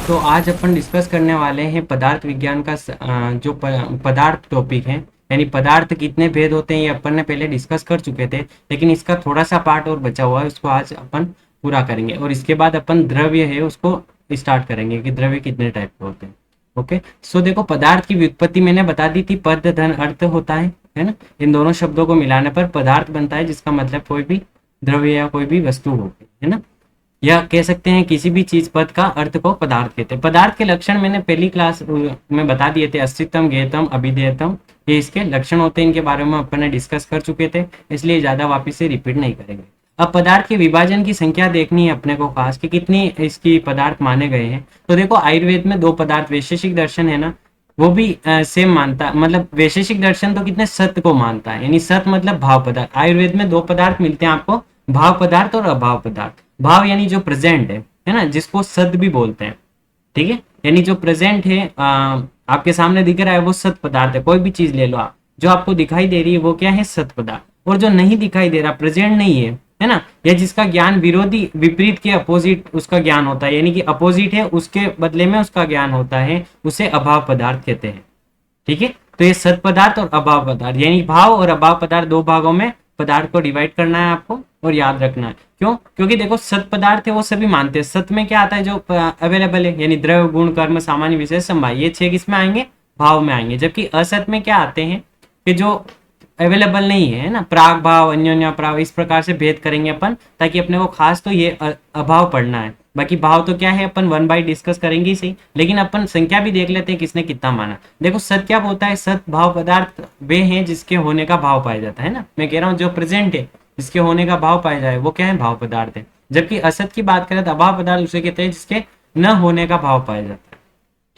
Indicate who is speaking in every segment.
Speaker 1: तो आज अपन डिस्कस करने वाले हैं पदार्थ विज्ञान का जो पदार्थ टॉपिक है। यानी पदार्थ कितने भेद होते हैं ये अपन ने पहले डिस्कस कर चुके थे, लेकिन इसका थोड़ा सा पार्ट और बचा हुआ है, उसको आज अपन पूरा करेंगे। और इसके बाद अपन द्रव्य है उसको स्टार्ट करेंगे कि द्रव्य कितने टाइप के होते हैं। ओके, सो देखो, पदार्थ की व्युत्पत्ति मैंने बता दी थी, पद धन अर्थ होता है ना। इन दोनों शब्दों को मिलाने पर पदार्थ बनता है, जिसका मतलब कोई भी द्रव्य या कोई भी वस्तु होगी, है ना। या कह सकते हैं किसी भी चीज पद का अर्थ को पदार्थ कहते हैं। पदार्थ के लक्षण मैंने पहली क्लास में बता दिए थे, अस्तित्वम, ज्ञेयतम, अभिधेयतम, ये इसके लक्षण होते हैं। इनके बारे में अपन ने डिस्कस कर चुके थे, इसलिए ज्यादा वापिस से रिपीट नहीं करेंगे। अब पदार्थ के विभाजन की संख्या देखनी है अपने को खास कि कितनी इसकी पदार्थ माने गए हैं। तो देखो, आयुर्वेद में दो पदार्थ, वैशेषिक दर्शन है ना, वो भी सेम मानता, मतलब वैशेषिक दर्शन तो कितने सत्य को मानता है, यानी सत्य मतलब भाव पदार्थ। आयुर्वेद में दो पदार्थ मिलते हैं आपको, भाव पदार्थ और अभाव पदार्थ। भाव यानी जो प्रेजेंट है ना, जिसको सत्य भी बोलते हैं, ठीक है। यानी जो प्रेजेंट है, आपके सामने दिख रहा है, वो सत्य पदार्थ है। कोई भी चीज ले लो आप, जो आपको दिखाई दे रही है वो क्या है, सत्य पदार्थ। और जो नहीं दिखाई दे रहा, प्रेजेंट नहीं है ना, या जिसका ज्ञान विरोधी, विपरीत के अपोजिट उसका ज्ञान होता है, यानी कि अपोजिट है उसके बदले में उसका ज्ञान होता है, उसे अभाव पदार्थ कहते हैं, ठीक है। तो ये सत पदार्थ और अभाव पदार्थ, यानी भाव और अभाव पदार्थ, दो भागों में पदार्थ को डिवाइड करना है आपको और याद रखना है। क्यों? क्योंकि देखो, सत पदार्थ है वो सभी मानते हैं। सत में क्या आता है, जो अवेलेबल है, यानी द्रव्य, गुण, कर्म, सामान्य, विशेष, समवाय, ये 6 किसमें आएंगे, भाव में आएंगे। जबकि असत में क्या आते हैं कि जो अवेलेबल नहीं है ना, प्राग भाव, अन्योन्या भाव, इस प्रकार से भेद करेंगे अपन, ताकि अपने को खास तो ये अभाव पढ़ना है। बाकी भाव तो क्या है, अपन 1 बाई डिस्कस करेंगे ही सही, लेकिन अपन संख्या भी देख लेते हैं किसने कितना माना। देखो, सत क्या होता है, सत भाव पदार्थ वे हैं जिसके होने का भाव पाया जाता है ना। मैं कह रहा हूँ जो प्रेजेंट है, जिसके होने का भाव पाया जाए, वो क्या है, भाव पदार्थ है। जबकि असत की बात करें तो अभाव पदार्थ उसे कहते हैं जिसके न होने का भाव पाया जाता है,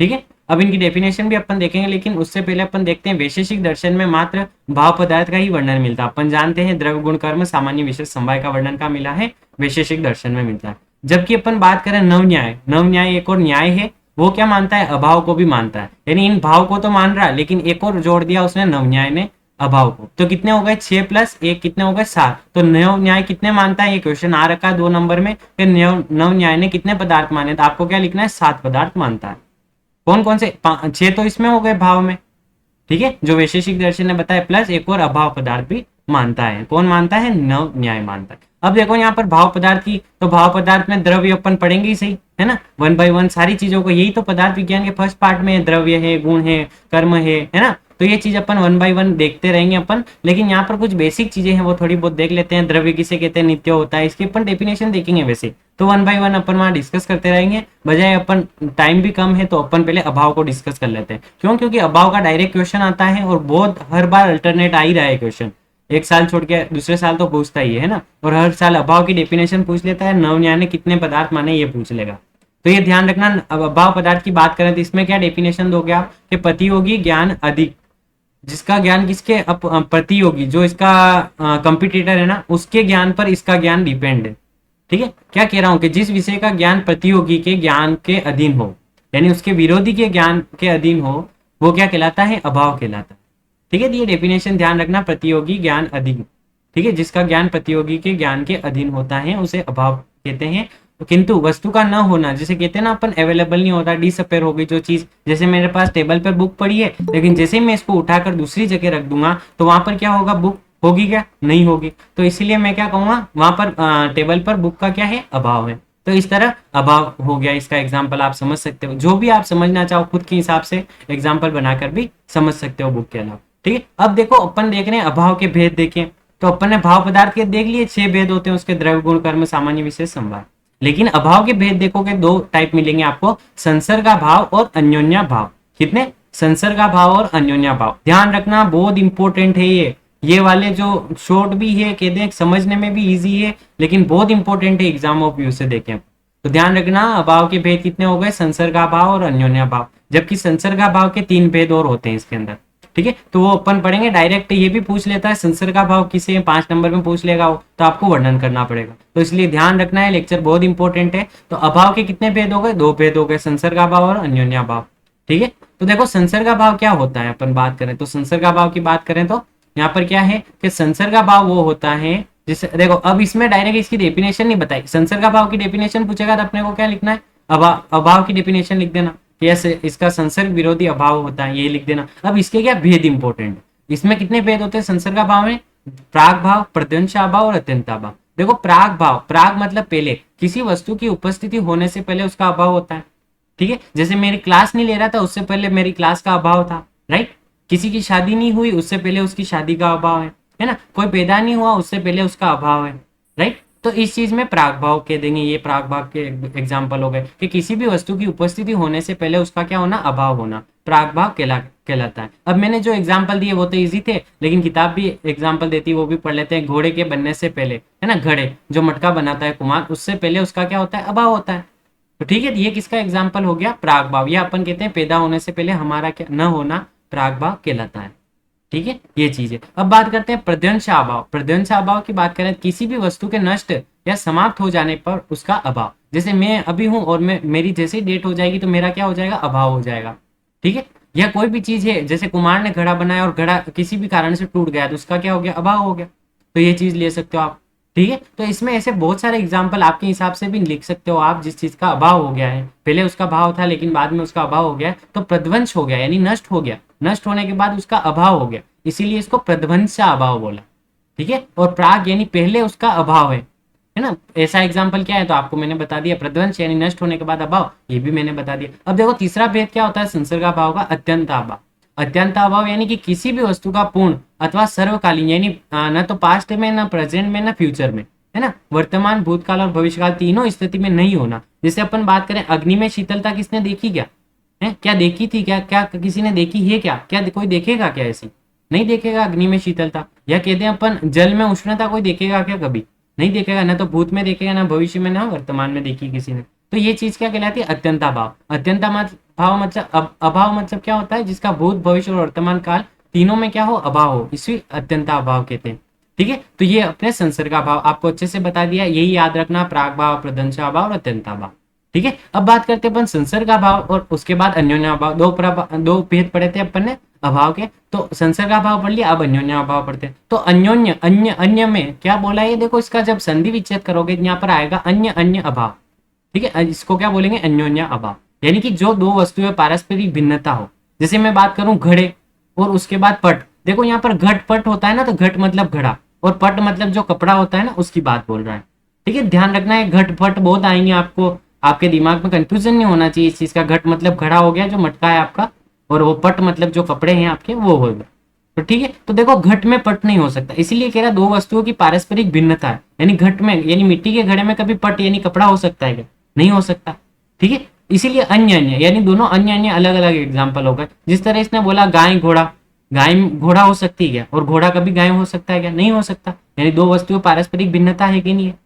Speaker 1: ठीक है। अब इनकी डेफिनेशन भी अपन देखेंगे, लेकिन उससे पहले अपन देखते हैं वैशेषिक दर्शन में मात्र भाव पदार्थ का ही वर्णन मिलता है। अपन जानते हैं द्रव्य, गुण, कर्म, सामान्य, विशेष, समवाय का वर्णन का मिला है, वैशेषिक दर्शन में मिलता है। जबकि अपन बात करें नव न्याय, नव न्याय एक और न्याय है, वो क्या मानता है, अभाव को भी मानता है। यानी इन भाव को तो मान रहा है, लेकिन एक और जोड़ दिया उसने नव न्याय ने, अभाव को। तो कितने हो गए, 6 + 1 कितने हो गए, 7। तो नव न्याय कितने मानता है, ये क्वेश्चन आ रखा है 2 नंबर में कि नव न्याय ने कितने पदार्थ माने, तो आपको क्या लिखना है, 7 पदार्थ मानता है। कौन कौन से, 6 तो इसमें हो गए भाव में, ठीक है, जो वैशेषिक दर्शन ने बताया, प्लस एक और अभाव पदार्थ भी मानता है। कौन मानता है, नव न्याय मानता है। अब देखो यहाँ पर भाव पदार्थ की, तो भाव पदार्थ में द्रव्य अपन पढ़ेंगे ही सही, है ना, 1 बाई 1 सारी चीजों को। यही तो पदार्थ विज्ञान के फर्स्ट पार्ट में द्रव्य है, गुण है, कर्म है ना। तो ये चीज अपन 1 बाई 1 देखते रहेंगे अपन, लेकिन यहाँ पर कुछ बेसिक चीजें हैं वो थोड़ी बहुत देख लेते हैं। द्रव्य किसे कहते हैं, नित्य होता है, इसकी अपन डेफिनेशन देखेंगे वैसे तो 1 बाई 1 अपन वहां डिस्कस करते रहेंगे। बजाय अपन, टाइम भी कम है तो अपन पहले अभाव को डिस्कस कर लेते हैं। क्यों? क्योंकि अभाव का डायरेक्ट क्वेश्चन आता है और बहुत हर बार अल्टरनेट आ ही रहा है क्वेश्चन, एक साल छोड़ के दूसरे साल तो पूछता ही है ना। और हर साल अभाव की डेफिनेशन पूछ लेता है, नव न्याय ने कितने पदार्थ माने ये पूछ लेगा। तो ये ध्यान रखना। अब अभाव पदार्थ की बात करें तो इसमें क्या डेफिनेशन दोगे आप, कि प्रतियोगी ज्ञान अधिक, जिसका ज्ञान किसके प्रतियोगी, जो इसका कंपिटिटर है ना, उसके ज्ञान पर इसका ज्ञान डिपेंड है, ठीक है। क्या कह रहा हूं कि जिस विषय का ज्ञान प्रतियोगी के ज्ञान के अधीन हो, यानी उसके विरोधी के ज्ञान के अधीन हो, वो क्या कहलाता है, अभाव कहलाता है, ठीक है। ये डेफिनेशन ध्यान रखना, प्रतियोगी ज्ञान अधीन, ठीक है, जिसका ज्ञान प्रतियोगी के ज्ञान के अधीन होता है उसे अभाव कहते हैं। किंतु वस्तु का न होना, जैसे कहते हैं ना अपन, अवेलेबल नहीं होता, डिसअपेयर हो गई जो चीज, जैसे मेरे पास टेबल पर बुक पड़ी है, लेकिन जैसे ही मैं इसको उठाकर दूसरी जगह रख दूंगा तो वहां पर क्या होगा, बुक होगी क्या, नहीं होगी। तो इसीलिए मैं क्या कहूंगा, वहां पर टेबल पर बुक का क्या है, अभाव है। तो इस तरह अभाव हो गया, इसका एग्जाम्पल आप समझ सकते हो। जो भी आप समझना चाहो खुद के हिसाब से एग्जाम्पल बनाकर भी समझ सकते हो बुक के अलावा, ठीक है। अब देखो, अपन देख रहे हैं अभाव के भेद देखें, तो अपन ने भाव पदार्थ के देख लिए, 6 भेद होते हैं उसके, द्रव्य, गुण, कर्म, सामान्य, विशेष, समवाय। लेकिन अभाव के भेद देखोगे 2 टाइप मिलेंगे आपको, संसर्गा भाव और अन्योन्या भाव। कितने, संसर्गा भाव और अन्योन्या भाव। ध्यान रखना, बहुत इंपॉर्टेंट है ये वाले जो शॉर्ट भी है, कहते हैं समझने में भी इजी है, लेकिन बहुत इंपॉर्टेंट है एग्जाम ऑफ व्यू से देखें तो। ध्यान रखना, अभाव के भेद कितने हो गए, संसर्गा भाव और अन्योन्या भाव। जबकि संसर्गा भाव के 3 भेद और होते हैं इसके अंदर, ठीक है। तो वो अपन पढ़ेंगे। डायरेक्ट ये भी पूछ लेता है संसर्गा भाव किसे, 5 नंबर में पूछ लेगा वो, तो आपको वर्णन करना पड़ेगा। तो इसलिए ध्यान रखना है, लेक्चर बहुत इंपॉर्टेंट है। तो अभाव के कितने भेद हो गए, 2 भेद हो गए, संसर्गा भाव और अन्योन्या भाव, ठीक है। तो देखो, संसर्गा भाव क्या होता है, अपन बात करें तो संसर्गा भाव की बात करें तो यहाँ पर क्या है कि संसर्गा भाव वो होता है जिससे, देखो अब इसमें डायरेक्ट इसकी डेफिनेशन नहीं बताई, संसर्गा भाव की डेफिनेशन पूछेगा तो अपने को क्या लिखना है, अभाव की डेफिनेशन लिख देना, कैसे इसका संसर्ग विरोधी अभाव होता है, ये लिख देना। अब इसके क्या भेद इंपॉर्टेंट, इसमें कितने भेद होते हैं संसर्ग भाव में, प्राग भाव, प्रत्यंशा भाव और अत्यंता भाव। देखो प्राग भाव, प्राग मतलब पहले, किसी वस्तु की उपस्थिति होने से पहले उसका अभाव होता है, ठीक है। जैसे मेरी क्लास नहीं ले रहा था, उससे पहले मेरी क्लास का अभाव था, राइट। किसी की शादी नहीं हुई, उससे पहले उसकी शादी का अभाव है ना। कोई पैदा नहीं हुआ, उससे पहले उसका अभाव है, राइट। तो इस चीज में प्राग भाव कह देंगे, ये प्राग भाव के एग्जाम्पल हो गए कि किसी भी वस्तु की उपस्थिति होने से पहले उसका क्या होना, अभाव होना, प्राग भाव कहलाता है। अब मैंने जो एग्जाम्पल दिए वो तो इजी थे, लेकिन किताब भी एग्जाम्पल देती है, वो भी पढ़ लेते हैं। घोड़े के बनने से पहले, है ना, घड़े जो मटका बनाता है कुम्हार, उससे पहले उसका क्या होता है, अभाव होता है। तो ठीक है, ये किसका एग्जाम्पल हो गया, प्राग भाव। या अपन कहते हैं पैदा होने से पहले हमारा क्या न होना, प्राग भाव कहलाता है, ठीक है, ये चीज है। अब बात करते हैं प्रत्यंश अभाव। प्रत्यंश अभाव की बात करें, किसी भी वस्तु के नष्ट या समाप्त हो जाने पर उसका अभाव। जैसे मैं अभी हूं और मेरी जैसे ही डेट हो जाएगी तो मेरा क्या हो जाएगा, अभाव हो जाएगा, ठीक है। या कोई भी चीज है, जैसे कुम्हार ने घड़ा बनाया और घड़ा किसी भी कारण से टूट गया तो उसका क्या हो गया, अभाव हो गया। तो ये चीज ले सकते हो आप, ठीक है। तो इसमें ऐसे बहुत सारे एग्जाम्पल आपके हिसाब से भी लिख सकते हो आप, जिस चीज का अभाव हो गया है, पहले उसका भाव था लेकिन बाद में उसका अभाव हो गया, तो प्रध्वंस हो गया, यानी नष्ट हो गया, नष्ट होने के बाद उसका अभाव हो गया, इसीलिए इसको प्रध्वंसा अभाव बोला, ठीक है। और प्राग यानी पहले उसका अभाव है ना। ऐसा एग्जाम्पल क्या है, तो आपको मैंने बता दिया, प्रध्वंस यानी नष्ट होने के बाद अभाव, ये भी मैंने बता दिया। अब देखो तीसरा भेद क्या होता है संसर्गाभाव का, अत्यंताभाव। अत्यंताभाव यानी कि किसी भी वस्तु का पूर्ण अथवा सर्वकालीन, यानी न तो पास्ट में, ना प्रेजेंट में, ना फ्यूचर में, है ना, वर्तमान, भूतकाल और भविष्यकाल तीनों स्थिति में नहीं होना। जैसे अपन बात करें, अग्नि में शीतलता किसने देखी क्या है, क्या देखी थी, क्या क्या किसी ने देखी है, क्या क्या कोई देखेगा क्या, ऐसी नहीं देखेगा अग्नि में शीतलता। या कहते हैं अपन जल में उष्णता, कोई देखेगा क्या, कभी नहीं देखेगा, ना तो भूत में देखेगा, ना भविष्य में, ना वर्तमान में देखी किसी ने। तो ये चीज क्या कहलाती है, अत्यंता भाव। अत्यंता भाव मतलब अभाव मतलब क्या होता है, जिसका भूत, भविष्य और वर्तमान काल तीनों में क्या हो, अभाव हो, इसी अत्यंता अभाव कहते हैं, ठीक है। तो ये अपने संसर्गा भाव आपको अच्छे से बता दिया, यही याद रखना, प्राग भाव, प्रदंशा भाव और अत्यंता भाव, ठीक है। अब बात करते हैं अपन संसर्गा भाव और उसके बाद अन्योन्या भाव। दो भेद पढ़े थे अपन ने अभाव के, तो संसर्गा भाव पढ़ लिया, अब अन्योन्या भाव पढ़ते हैं। तो अन्योन्य, अन्य, अन्य में क्या बोला है, देखो इसका जब संधि विच्छेद करोगे यहाँ पर आएगा अन्य, अन्य अभाव, ठीक है। इसको क्या बोलेंगे, अन्योन्या अभाव, यानी कि जो दो वस्तुएं पारस्परिक भिन्नता हो। जैसे मैं बात करूं घड़े और उसके बाद पट, देखो यहाँ पर घट पट होता है ना, तो घट मतलब घड़ा और पट मतलब जो कपड़ा होता है ना, उसकी बात बोल रहा है, ठीक है। ध्यान रखना है, घट पट बहुत आएंगे आपको, आपके दिमाग में कंफ्यूजन नहीं होना चाहिए इस चीज का। घट मतलब घड़ा हो गया जो मटका है आपका, और वो पट मतलब जो कपड़े हैं आपके, वो हो गए, तो ठीक है। तो देखो घट में पट नहीं हो सकता, इसीलिए कह रहा दो वस्तुओं की पारस्परिक भिन्नता है, यानी घट में, यानी मिट्टी के घड़े में कभी पट यानी कपड़ा हो सकता है क्या, नहीं हो सकता, ठीक है। इसीलिए अन्य अन्य, यानी दोनों अन्य अन्य अलग अलग एग्जाम्पल हो गए। जिस तरह इसने बोला गाय घोड़ा, गाय घोड़ा हो सकती है क्या, और घोड़ा कभी गाय हो सकता है क्या, नहीं हो सकता, यानी दो वस्तुओं पारस्परिक भिन्नता है कि नहीं है।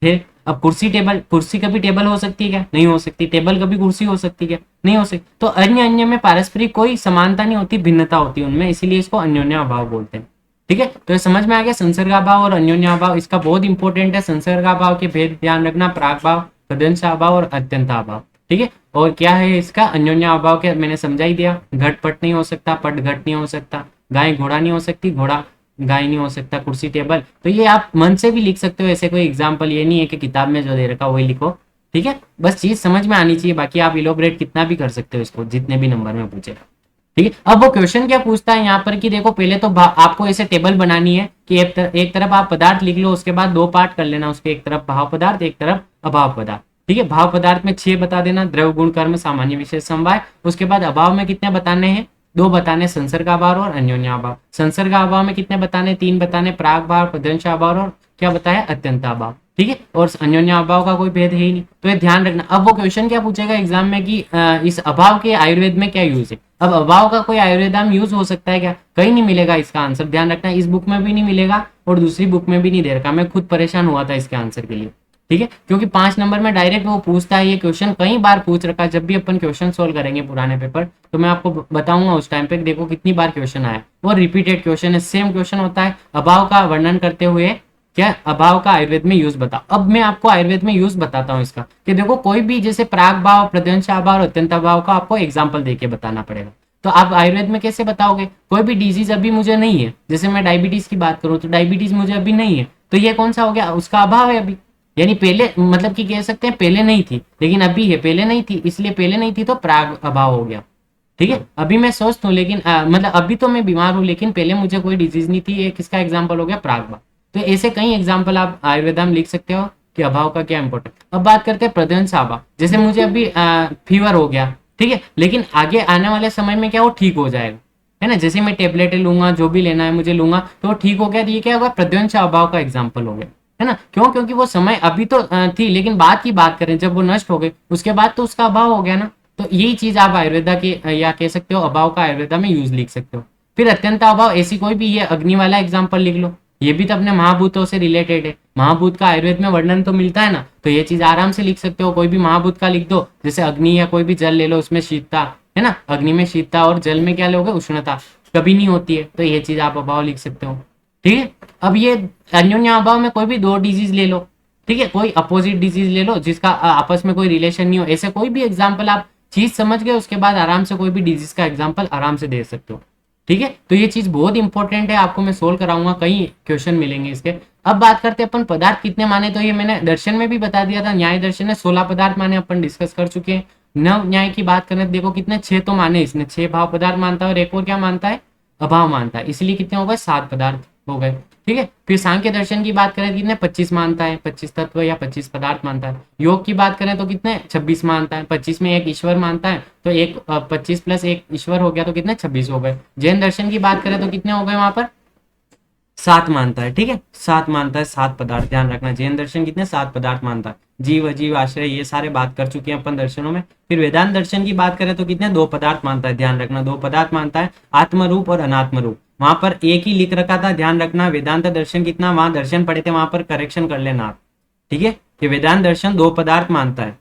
Speaker 1: फिर अब कुर्सी टेबल, कुर्सी कभी टेबल हो सकती है क्या, नहीं हो सकती। टेबल कभी कुर्सी हो सकती है क्या, नहीं हो सकती। तो अन्य अन्य में पारस्परिक कोई समानता नहीं होती, भिन्नता होती है उनमें, इसीलिए इसको अन्योन्या अभाव बोलते हैं, ठीक है। तो ये समझ में आ गया संसर्गाभाव और अन्योन्या अभाव, इसका बहुत इंपॉर्टेंट है। संसर्गाभाव के भेद ध्यान रखना, प्राग भाव, प्रदंशा अभाव और अत्यंता अभाव, ठीक है। और क्या है इसका अन्योन्या अभाव के मैंने समझा ही दिया, घट पट नहीं हो सकता, पट घट नहीं हो सकता, गाय घोड़ा नहीं हो सकती, घोड़ा गाय नहीं हो सकता, कुर्सी टेबल। तो ये आप मन से भी लिख सकते हो, ऐसे कोई एग्जाम्पल ये नहीं है कि किताब में जो दे रखा वही लिखो, ठीक है। बस चीज समझ में आनी चाहिए, बाकी आप इलोबरेट कितना भी कर सकते हो इसको, जितने भी नंबर में पूछे, ठीक है। अब वो क्वेश्चन क्या पूछता है यहाँ पर कि देखो पहले तो आपको ऐसे टेबल बनानी है कि एक तरफ आप पदार्थ लिख लो, उसके बाद दो पार्ट कर लेना उसके, एक तरफ भाव पदार्थ, एक तरफ अभाव पदार्थ, ठीक है। भाव पदार्थ में 6 बता देना, द्रव गुण कर्म सामान्य विशेष समवाय। उसके बाद अभाव में कितने बताने हैं, 2 बताने, संसर्गाभाव और अन्योन्याभाव। संसर्गाभाव में कितने बताने, 3 बताने, प्राग भाव, प्रदंशाभाव और क्या बताया, अत्यंताभाव, ठीक है। और अन्योन्याभाव का कोई भेद है ही नहीं, तो ये ध्यान रखना। अब वो क्वेश्चन क्या पूछेगा एग्जाम में कि इस अभाव के आयुर्वेद में क्या यूज है। अब अभाव का कोई आयुर्वेदम यूज हो सकता है क्या, कहीं नहीं मिलेगा इसका आंसर, ध्यान रखना। इस बुक में भी नहीं मिलेगा और दूसरी बुक में भी नहीं दे रखा, मैं खुद परेशान हुआ था इसके आंसर के लिए, ठीक है। क्योंकि 5 नंबर में डायरेक्ट वो पूछता है, ये क्वेश्चन कई बार पूछ रखा है। जब भी अपन क्वेश्चन सोल्व करेंगे पुराने पेपर, तो मैं आपको बताऊंगा उस टाइम पे, देखो कितनी बार क्वेश्चन आया, वो रिपीटेड क्वेश्चन है, सेम क्वेश्चन होता है। अभाव का वर्णन करते हुए क्या अभाव का आयुर्वेद में यूज बताओ। अब मैं आपको आयुर्वेद में यूज बताता हूँ इसका, कि देखो कोई भी जैसे प्राग भाव, प्रदंशाभाव और अत्यंताभाव का आपको एग्जाम्पल देके बताना पड़ेगा। तो आप आयुर्वेद में कैसे बताओगे, कोई भी डिजीज अभी मुझे नहीं है, जैसे मैं डायबिटीज की बात करूँ तो डायबिटीज मुझे अभी नहीं है, तो ये कौन सा हो गया, उसका अभाव है अभी, यानी पहले मतलब कि कह सकते हैं पहले नहीं थी लेकिन अभी है, पहले नहीं थी इसलिए पहले नहीं थी तो प्राग अभाव हो गया। ठीक है, अभी मैं स्वस्थ हूँ लेकिन मतलब अभी तो मैं बीमार हूँ लेकिन पहले मुझे कोई डिजीज नहीं थी, ये किसका एग्जाम्पल हो गया, प्रागभाव। तो ऐसे कई एग्जाम्पल आप आयुर्वेदा में लिख सकते हो कि अभाव का क्या इंपॉर्टेंट। अब बात करते हैं प्रध्वंस अभाव, जैसे मुझे अभी फीवर हो गया, ठीक है, लेकिन आगे आने वाले समय में क्या वो ठीक हो जाएगा, है ना, जैसे मैं टेबलेटें लूंगा जो भी लेना है मुझे लूंगा तो वो ठीक हो गया, तो ये क्या होगा, प्रध्वंस अभाव का एग्जाम्पल हो गया, है ना। क्यों, क्योंकि वो समय अभी तो थी लेकिन बाद की बात करें जब वो नष्ट हो गई उसके बाद तो उसका अभाव हो गया ना। तो यही चीज आप आयुर्वेदा के या कह सकते हो अभाव का आयुर्वेदा में यूज लिख सकते हो। फिर अत्यंत अभाव ऐसी कोई भी, ये अग्नि वाला एग्जाम्पल लिख लो, ये भी तो अपने महाभूतों से रिलेटेड है, महाभूत का आयुर्वेद में वर्णन तो मिलता है ना, तो ये चीज आराम से लिख सकते हो, कोई भी महाभूत का लिख दो, जैसे अग्नि या कोई भी जल ले लो, उसमें शीतता है ना, अग्नि में शीतता और जल में क्या लोगे, उष्णता कभी नहीं होती है, तो ये चीज आप अभाव लिख सकते हो। ठीक है, अब ये अन्योन्य अभाव में कोई भी दो डिजीज ले लो, ठीक है, कोई अपोजिट डिजीज ले लो जिसका आपस में कोई रिलेशन नहीं हो, ऐसे कोई भी एग्जाम्पल आप चीज समझ गए उसके बाद आराम से कोई भी डिजीज का एग्जाम्पल आराम से दे सकते हो। ठीक है, तो ये चीज बहुत इंपॉर्टेंट है, आपको मैं सोल्व कराऊंगा, कई क्वेश्चन मिलेंगे इसके। अब बात करते हैं अपन पदार्थ कितने माने, तो ये मैंने दर्शन में भी बता दिया था, न्याय दर्शन में 16 पदार्थ माने अपन डिस्कस कर चुके हैं। नव न्याय की बात करें तो देखो कितने, 6 तो माने इसने, 6 भाव पदार्थ मानता है और एक और क्या मानता है, अभाव मानता है, इसलिए कितने हो गए, 7 पदार्थ हो गए। ठीक है, फिर सांख्य दर्शन की बात करें कितने, 25 मानता है, 25 तत्व या 25 पदार्थ मानता है। योग की बात करें तो कितने, 26 मानता है, 25 में एक ईश्वर मानता है, तो एक 25 प्लस एक ईश्वर हो गया तो कितने, 26 हो गए। जैन दर्शन की बात करें तो कितने हो गए वहां पर, 7 मानता है। ठीक है, 7 मानता है, 7 पदार्थ, ध्यान रखना, जैन दर्शन कितने, 7 पदार्थ मानता है। जीव अजीव आश्रय ये सारे बात कर चुके हैं अपन दर्शनों में। फिर वेदांत दर्शन की बात करें तो कितने, 2 पदार्थ मानता है, ध्यान रखना, 2 पदार्थ मानता है, आत्म रूप और अनात्म रूप। वहां पर एक ही लिख रखा था, ध्यान रखना, वेदांत दर्शन कितना, वहां दर्शन पढ़े थे, वहां पर करेक्शन कर लेना आप। ठीक है, कि वेदांत दर्शन 2 पदार्थ मानता है,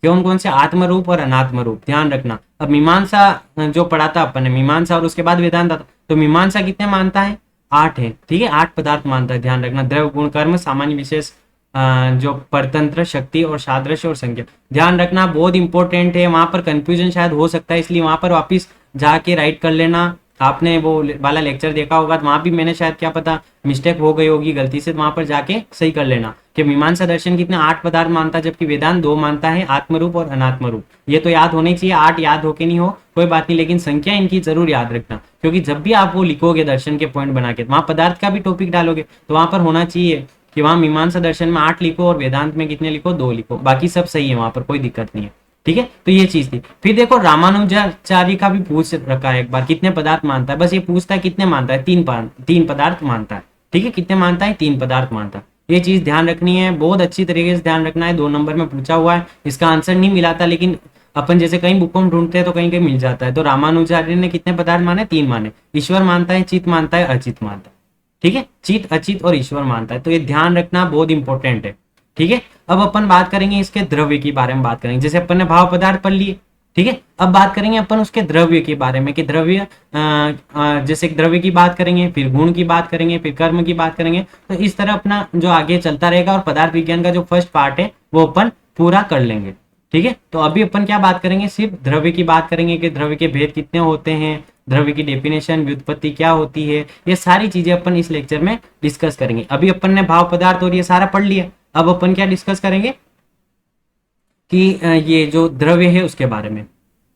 Speaker 1: कौन कौन से, आत्म रूप और अनात्म रूप, ध्यान रखना। अब मीमांसा जो पढ़ा था अपन ने, मीमांसा और उसके बाद वेदांत था, तो मीमांसा कितने मानता है, 8 है। ठीक है, 8 पदार्थ मानता है, ध्यान रखना, द्रव्य गुण कर्म सामान्य विशेष जो परतंत्र शक्ति और सादृश्य और संख्या, ध्यान रखना, बहुत इंपॉर्टेंट है, वहां पर कंफ्यूजन शायद हो सकता है, इसलिए वहां पर वापिस जाके राइट कर लेना। आपने वो वाला लेक्चर देखा होगा तो वहां भी मैंने शायद क्या पता मिस्टेक हो गई होगी गलती से, वहां पर जाके सही कर लेना कि मीमांसा दर्शन कितने, 8 पदार्थ मानता है, जबकि वेदांत 2 मानता है, आत्मरूप और अनात्म रूप। ये तो याद होने चाहिए, 8 याद हो के नहीं हो कोई बात नहीं, लेकिन संख्या इनकी जरूर याद रखना, क्योंकि जब भी आप वो लिखोगे दर्शन के पॉइंट बना के, वहां पदार्थ का भी टॉपिक डालोगे तो वहां पर होना चाहिए कि वहां मीमांसा दर्शन में 8 लिखो और वेदांत में कितने लिखो, 2 लिखो, बाकी सब सही है, वहां पर कोई दिक्कत नहीं है। ठीक है, तो ये चीज थी। फिर देखो रामानुजाचार्य का भी पूछ रखा है एक बार, कितने पदार्थ मानता है, बस ये पूछता है कितने मानता है, 3 पदार्थ मानता है। ठीक है, कितने मानता है, 3 पदार्थ मानता है। ये चीज ध्यान रखनी है, बहुत अच्छी तरीके से ध्यान रखना है, 2 नंबर में पूछा हुआ है, इसका आंसर नहीं मिला था लेकिन अपन जैसे कहीं बुकों में ढूंढते हैं तो कहीं कहीं मिल जाता है। तो रामानुजाचार्य ने कितने पदार्थ माने, 3 माने, ईश्वर मानता है, चित मानता है, अचित मानता है। ठीक है, चित अचित और ईश्वर मानता है, तो ये ध्यान रखना बहुत इंपॉर्टेंट है। ठीक है, अब अपन बात करेंगे इसके द्रव्य के बारे में बात करेंगे, जैसे अपन ने भाव पदार्थ पढ़ लिए। ठीक है, अब बात करेंगे अपन उसके द्रव्य के बारे में कि द्रव्य जैसे द्रव्य की बात करेंगे, फिर गुण की बात करेंगे, फिर कर्म की बात करेंगे, तो इस तरह अपना जो आगे चलता रहेगा और पदार्थ विज्ञान का जो फर्स्ट पार्ट है वो अपन पूरा कर लेंगे। ठीक है, तो अभी अपन क्या बात करेंगे, सिर्फ द्रव्य की बात करेंगे कि द्रव्य के भेद कितने होते हैं, द्रव्य की डेफिनेशन, व्युत्पत्ति क्या होती है, ये सारी चीजें अपन इस लेक्चर में डिस्कस करेंगे। अभी अपन ने भाव पदार्थ और ये सारा पढ़ लिया, अब अपन क्या डिस्कस करेंगे कि ये जो द्रव्य है उसके बारे में।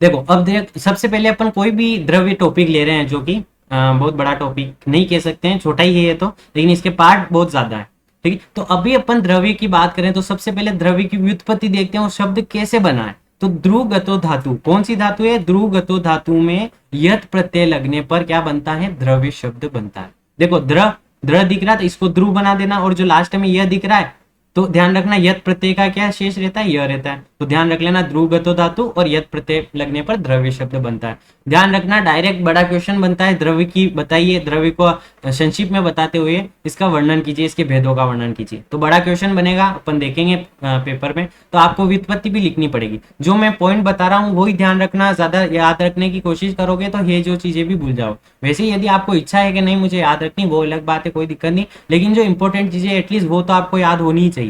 Speaker 1: देखो अब देख, सबसे पहले अपन कोई भी द्रव्य टॉपिक ले रहे हैं जो कि बहुत बड़ा टॉपिक नहीं कह सकते हैं, छोटा ही है ये तो, लेकिन इसके पार्ट बहुत ज्यादा है। ठीक है, तो अभी अपन द्रव्य की बात करें तो सबसे पहले द्रव्य की व्युत्पत्ति देखते हैं, वो शब्द कैसे बना है। तो ध्रुवगतो धातु, कौन सी धातु है, ध्रुवगतो धातु में यत प्रत्यय लगने पर क्या बनता है, द्रव्य शब्द बनता है। देखो द्र दिख रहा है तो इसको ध्रुव बना देना, और जो लास्ट में यह दिख रहा है तो ध्यान रखना यत प्रत्यय का क्या शेष रहता है, यह रहता है, तो ध्यान रख लेना ध्रुवगतो धातु और यत प्रत्यय लगने पर द्रव्य शब्द बनता है। ध्यान रखना डायरेक्ट बड़ा क्वेश्चन बनता है, द्रव्य की बताइए, द्रव्य को संक्षिप्त में बताते हुए इसका वर्णन कीजिए, इसके भेदों का वर्णन कीजिए, तो बड़ा क्वेश्चन बनेगा, अपन देखेंगे पेपर में। तो आपको व्युत्पत्ति भी लिखनी पड़ेगी, जो मैं पॉइंट बता रहा हूँ वही ध्यान रखना, ज्यादा याद रखने की कोशिश करोगे तो ये जो चीजें भी भूल जाओ। वैसे यदि आपको इच्छा है कि नहीं मुझे याद रखनी, वो अलग बात है, कोई दिक्कत नहीं, लेकिन जो इंपॉर्टेंट चीजें एटलीस्ट वो तो आपको याद होनी ही चाहिए।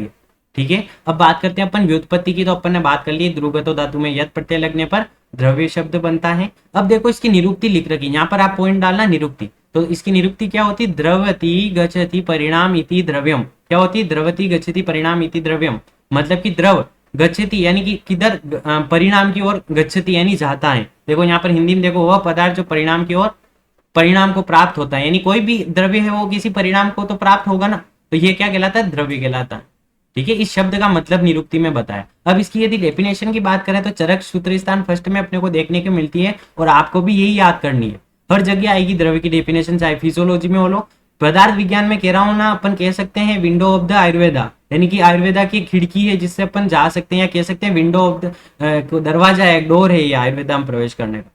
Speaker 1: ठीक है, अब बात करते हैं अपन व्युत्पत्ति की, तो अपन ने बात कर ली ध्रुवगतो धातु में यत प्रत्यय लगने पर द्रव्य शब्द बनता है। अब देखो इसकी निरुक्ति लिख रखी, यहाँ पर आप पॉइंट डालना निरुक्ति, तो इसकी निरुक्ति क्या होती, द्रवति गच्छति परिणाम इति द्रव्यम, क्या होती है, द्रवति गच्छति परिणाम इति द्रव्यम, मतलब कि द्रव गच्छति यानी कि किधर परिणाम की ओर, गच्छति यानी जाता है। देखो यहाँ पर हिंदी में देखो, वह पदार्थ जो परिणाम की ओर, परिणाम को प्राप्त होता है, यानी कोई भी द्रव्य है वो किसी परिणाम को तो प्राप्त होगा ना, तो ये क्या कहलाता है, द्रव्य कहलाता है। ठीक है, इस शब्द का मतलब निरुक्ति में बताया। अब इसकी यदि डेफिनेशन की बात करें तो चरक सूत्र स्थान फर्स्ट में अपने को देखने को मिलती है, और आपको भी यही याद करनी है, हर जगह आएगी द्रव्य की डेफिनेशन, चाहे फिजियोलॉजी में हो लो, पदार्थ विज्ञान में कह रहा हूं ना, अपन कह सकते हैं विंडो ऑफ द आयुर्वेदा, यानी कि आयुर्वेदा की खिड़की है जिससे अपन जा सकते हैं, या कह सकते हैं विंडो ऑफ द दरवाजा है, डोर है ये आयुर्वेदा में प्रवेश करने का।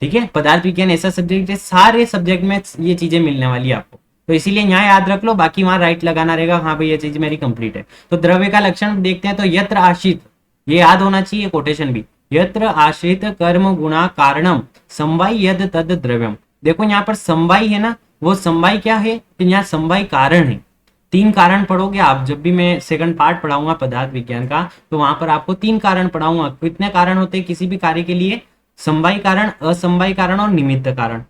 Speaker 1: ठीक है, पदार्थ विज्ञान ऐसा सब्जेक्ट है, सारे सब्जेक्ट में ये चीजें मिलने वाली है आपको, तो इसीलिए यहाँ याद रख लो, बाकी वहां राइट लगाना रहेगा, हाँ भाई ये चीज मेरी कंप्लीट है। तो द्रव्य का लक्षण देखते हैं, तो यत्र आश्रित, ये याद होना चाहिए कोटेशन भी, यत्र आश्रित कर्म गुणा कारणम समवाय यद तद द्रव्यम। देखो यहाँ पर समवाय है ना, वो समवाय क्या है, तो यहाँ समवाय कारण है। 3 कारण पढ़ोगे आप, जब भी मैं सेकंड पार्ट पढ़ाऊंगा पदार्थ विज्ञान का, तो वहां पर आपको 3 कारण पढ़ाऊंगा। कितने कारण होते हैं किसी भी कार्य के लिए, समवाय कारण, असमवाय कारण और निमित्त कारण।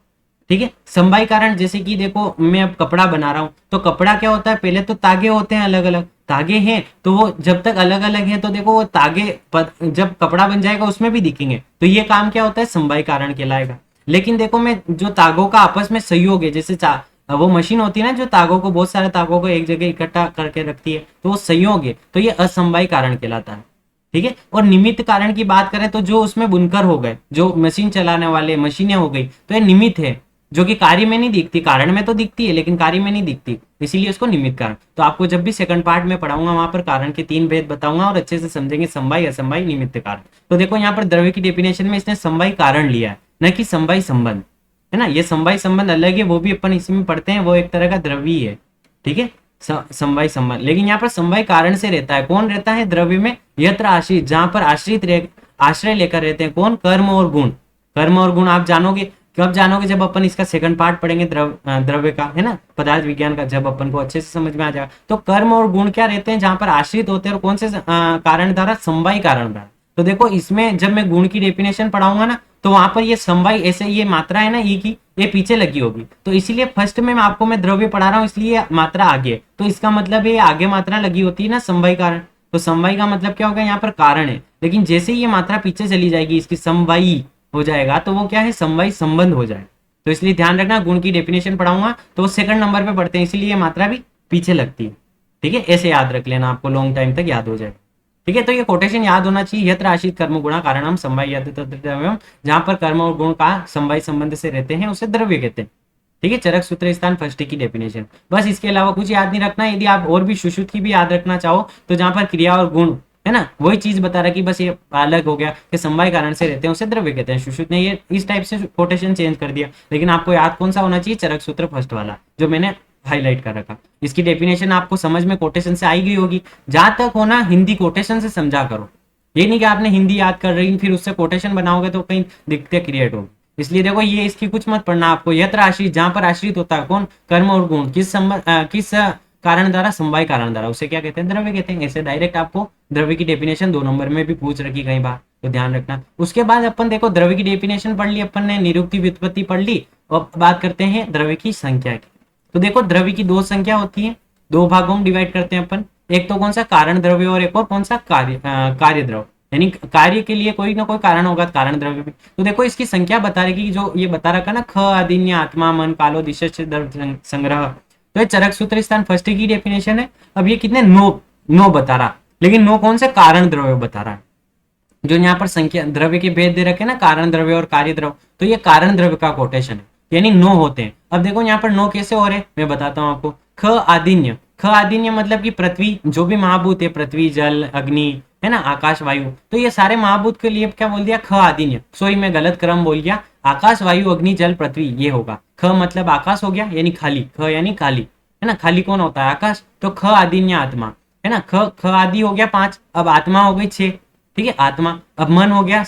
Speaker 1: ठीक है, समवाय कारण जैसे कि देखो मैं अब कपड़ा बना रहा हूं, तो कपड़ा क्या होता है, पहले तो तागे होते हैं, अलग अलग तागे हैं, तो वो जब तक अलग अलग हैं तो देखो वो तागे जब कपड़ा बन जाएगा उसमें भी दिखेंगे, तो ये काम क्या होता है, समवाय कारण कहलाएगा। लेकिन देखो मैं जो तागों का आपस में सहयोग है, जैसे वो मशीन होती है ना जो तागों को, बहुत सारे तागों को एक जगह इकट्ठा करके रखती है, तो वो संयोग है, तो ये असमवाय कारण कहलाता है। ठीक है, और निमित्त कारण की बात करें तो जो उसमें बुनकर हो गए, जो मशीन चलाने वाले मशीनें हो गई, तो ये निमित्त है, जो कि कार्य में नहीं दिखती, कारण में तो दिखती है लेकिन कार्य में नहीं दिखती, इसीलिए उसको निमित्त कारण। तो आपको जब भी सेकंड पार्ट में पढ़ाऊंगा वहां पर कारण के 3 भेद बताऊंगा, और अच्छे से समझेंगे समवाय, असमवाय, निमित्त कारण। तो देखो यहाँ पर द्रव्य की डेफिनेशन में इसने समवाय कारण लिया है, न कि समवाय संबंध, है ना। ये समवाय संबंध अलग है, वो भी अपन इसमें पढ़ते हैं, वो एक तरह का द्रव्य है। ठीक है, समवाय संबंध, लेकिन यहाँ पर समवाय कारण से रहता है। कौन रहता है द्रव्य में, यत्र आश्रित, जहां पर आश्रित आश्रय लेकर रहते हैं, कौन, कर्म और गुण। कर्म और गुण आप जानोगे, कब जानोगे, जब अपन इसका सेकंड पार्ट पढ़ेंगे द्रव्य का, है ना, पदार्थ विज्ञान का, जब अपन को अच्छे से समझ में आ जाएगा। तो कर्म और गुण क्या रहते हैं, जहां पर आश्रित होते हैं, और कौन से कारण द्वारा, समवाय कारण द्वारा। तो देखो इसमें जब मैं गुण की डेफिनेशन पढ़ाऊंगा ना, तो वहां पर ये समवाय, ऐसे ये मात्रा है ना ई की, ये पीछे लगी होगी, तो इसीलिए फर्स्ट में आपको मैं द्रव्य पढ़ा रहा हूँ, इसलिए मात्रा आगे, तो इसका मतलब ये आगे मात्रा लगी होती है ना, समवाय कारण। तो समवाय का मतलब क्या होगा, यहाँ पर कारण है, लेकिन जैसे ही ये मात्रा पीछे चली जाएगी, इसकी समवायी हो जाएगा, तो वो क्या है, समवाय संबंध हो जाएगा। तो इसलिए ध्यान रखना, गुण की डेफिनेशन पढ़ाऊंगा तो वो सेकंड नंबर पे पढ़ते हैं, इसीलिए ये मात्रा भी पीछे लगती है। ठीक है, ऐसे याद रख लेना, आपको लॉन्ग टाइम तक याद हो जाएगा। ठीक है, तो ये कोटेशन याद होना चाहिए, यत्र आश्रित कर्म गुणा कारणम समवाय यद तद द्रव्यम, जहां पर कर्म और गुण का समवाय संबंध से रहते हैं उसे द्रव्य कहते हैं। ठीक है, चरक सूत्र स्थान फर्स्ट की डेफिनेशन, बस इसके अलावा कुछ याद नहीं रखना। यदि आप और भी सुश्रुत की भी याद रखना चाहो, तो जहां पर क्रिया और गुण है ना, वही चीज बता रहा कि बस ये अलग हो गया कि समवाय कारण से रहते हैं उसे द्रव्य कहते हैं। सुश्रुत ने ये इस टाइप से कोटेशन चेंज कर दिया, लेकिन आपको याद कौन सा होना चाहिए, चरक सूत्र फर्स्ट वाला जो मैंने हाईलाइट कर रखा। इसकी डेफिनेशन आपको समझ में कोटेशन से आई गई होगी। जहां तक होना हिंदी कोटेशन से समझा करो, ये नहीं कि आपने हिंदी याद कर रही फिर उससे कोटेशन बनाओगे तो कहीं दिक्कतें क्रिएट होगी। इसलिए देखो ये इसकी कुछ मत पढ़ना आपको, यत्र आश्रित, जहां पर आश्रित होता है कौन, कर्म और गुण, किस कारण द्वारा, समवाय कारण द्वारा, उसे क्या कहते हैं, द्रव्य कहते हैं। ऐसे डायरेक्ट आपको द्रव्य की डेफिनेशन 2 नंबर में भी पूछ रखी कई बार, तो ध्यान रखना। उसके बाद अपन देखो द्रव्य की डेफिनेशन पढ़ ली अपन ने, निरुक्ति व्युत्पत्ति पढ़ ली, और बात करते हैं द्रव्य की संख्या की। तो देखो द्रव्य की 2 संख्या होती है, 2 भागों में डिवाइड करते हैं अपन, एक तो कौन सा, कारण द्रव्य, और एक और कौन सा, कार्य द्रव्य, यानी कार्य के लिए कोई ना कोई कारण होगा, कारण द्रव्य में। तो देखो इसकी संख्या बता रही, जो ये बता रखा ना, ख आदिन्य आत्मा मन कालो दिशस्य द्रव्य संग्रह, तो ये चरक सूत्र स्थान फर्स्ट की डेफिनेशन है। अब ये कितने, 9 बता रहा, लेकिन 9 कौन से, कारण द्रव्य बता रहा है। जो यहाँ पर संख्या द्रव्य के भेद दे रखे ना, कारण द्रव्य और कार्य द्रव्य, तो ये कारण द्रव्य का कोटेशन है, यानी 9 होते हैं। अब देखो यहाँ पर 9 कैसे हो रहे, मैं बताता हूँ आपको। ख आदिन्य, ख आदिन्य मतलब कि पृथ्वी, जो भी महाभूत है, पृथ्वी, जल, अग्नि, है ना, आकाश, वायु, तो ये सारे महाभूत के लिए क्या बोल दिया, ख आदिन्य। सॉरी मैं गलत क्रम बोल गया, आकाश, वायु, अग्नि, जल, पृथ्वी, ये होगा। ख मतलब आकाश हो गया, यानी खाली, ख यानी खाली, है ना, खाली कौन होता है, आकाश। तो ख आदिन्य आत्मा, है ना, ख आदि हो गया 5, अब आत्मा हो गई 6। ठीक है, आत्मा, अब मन हो गया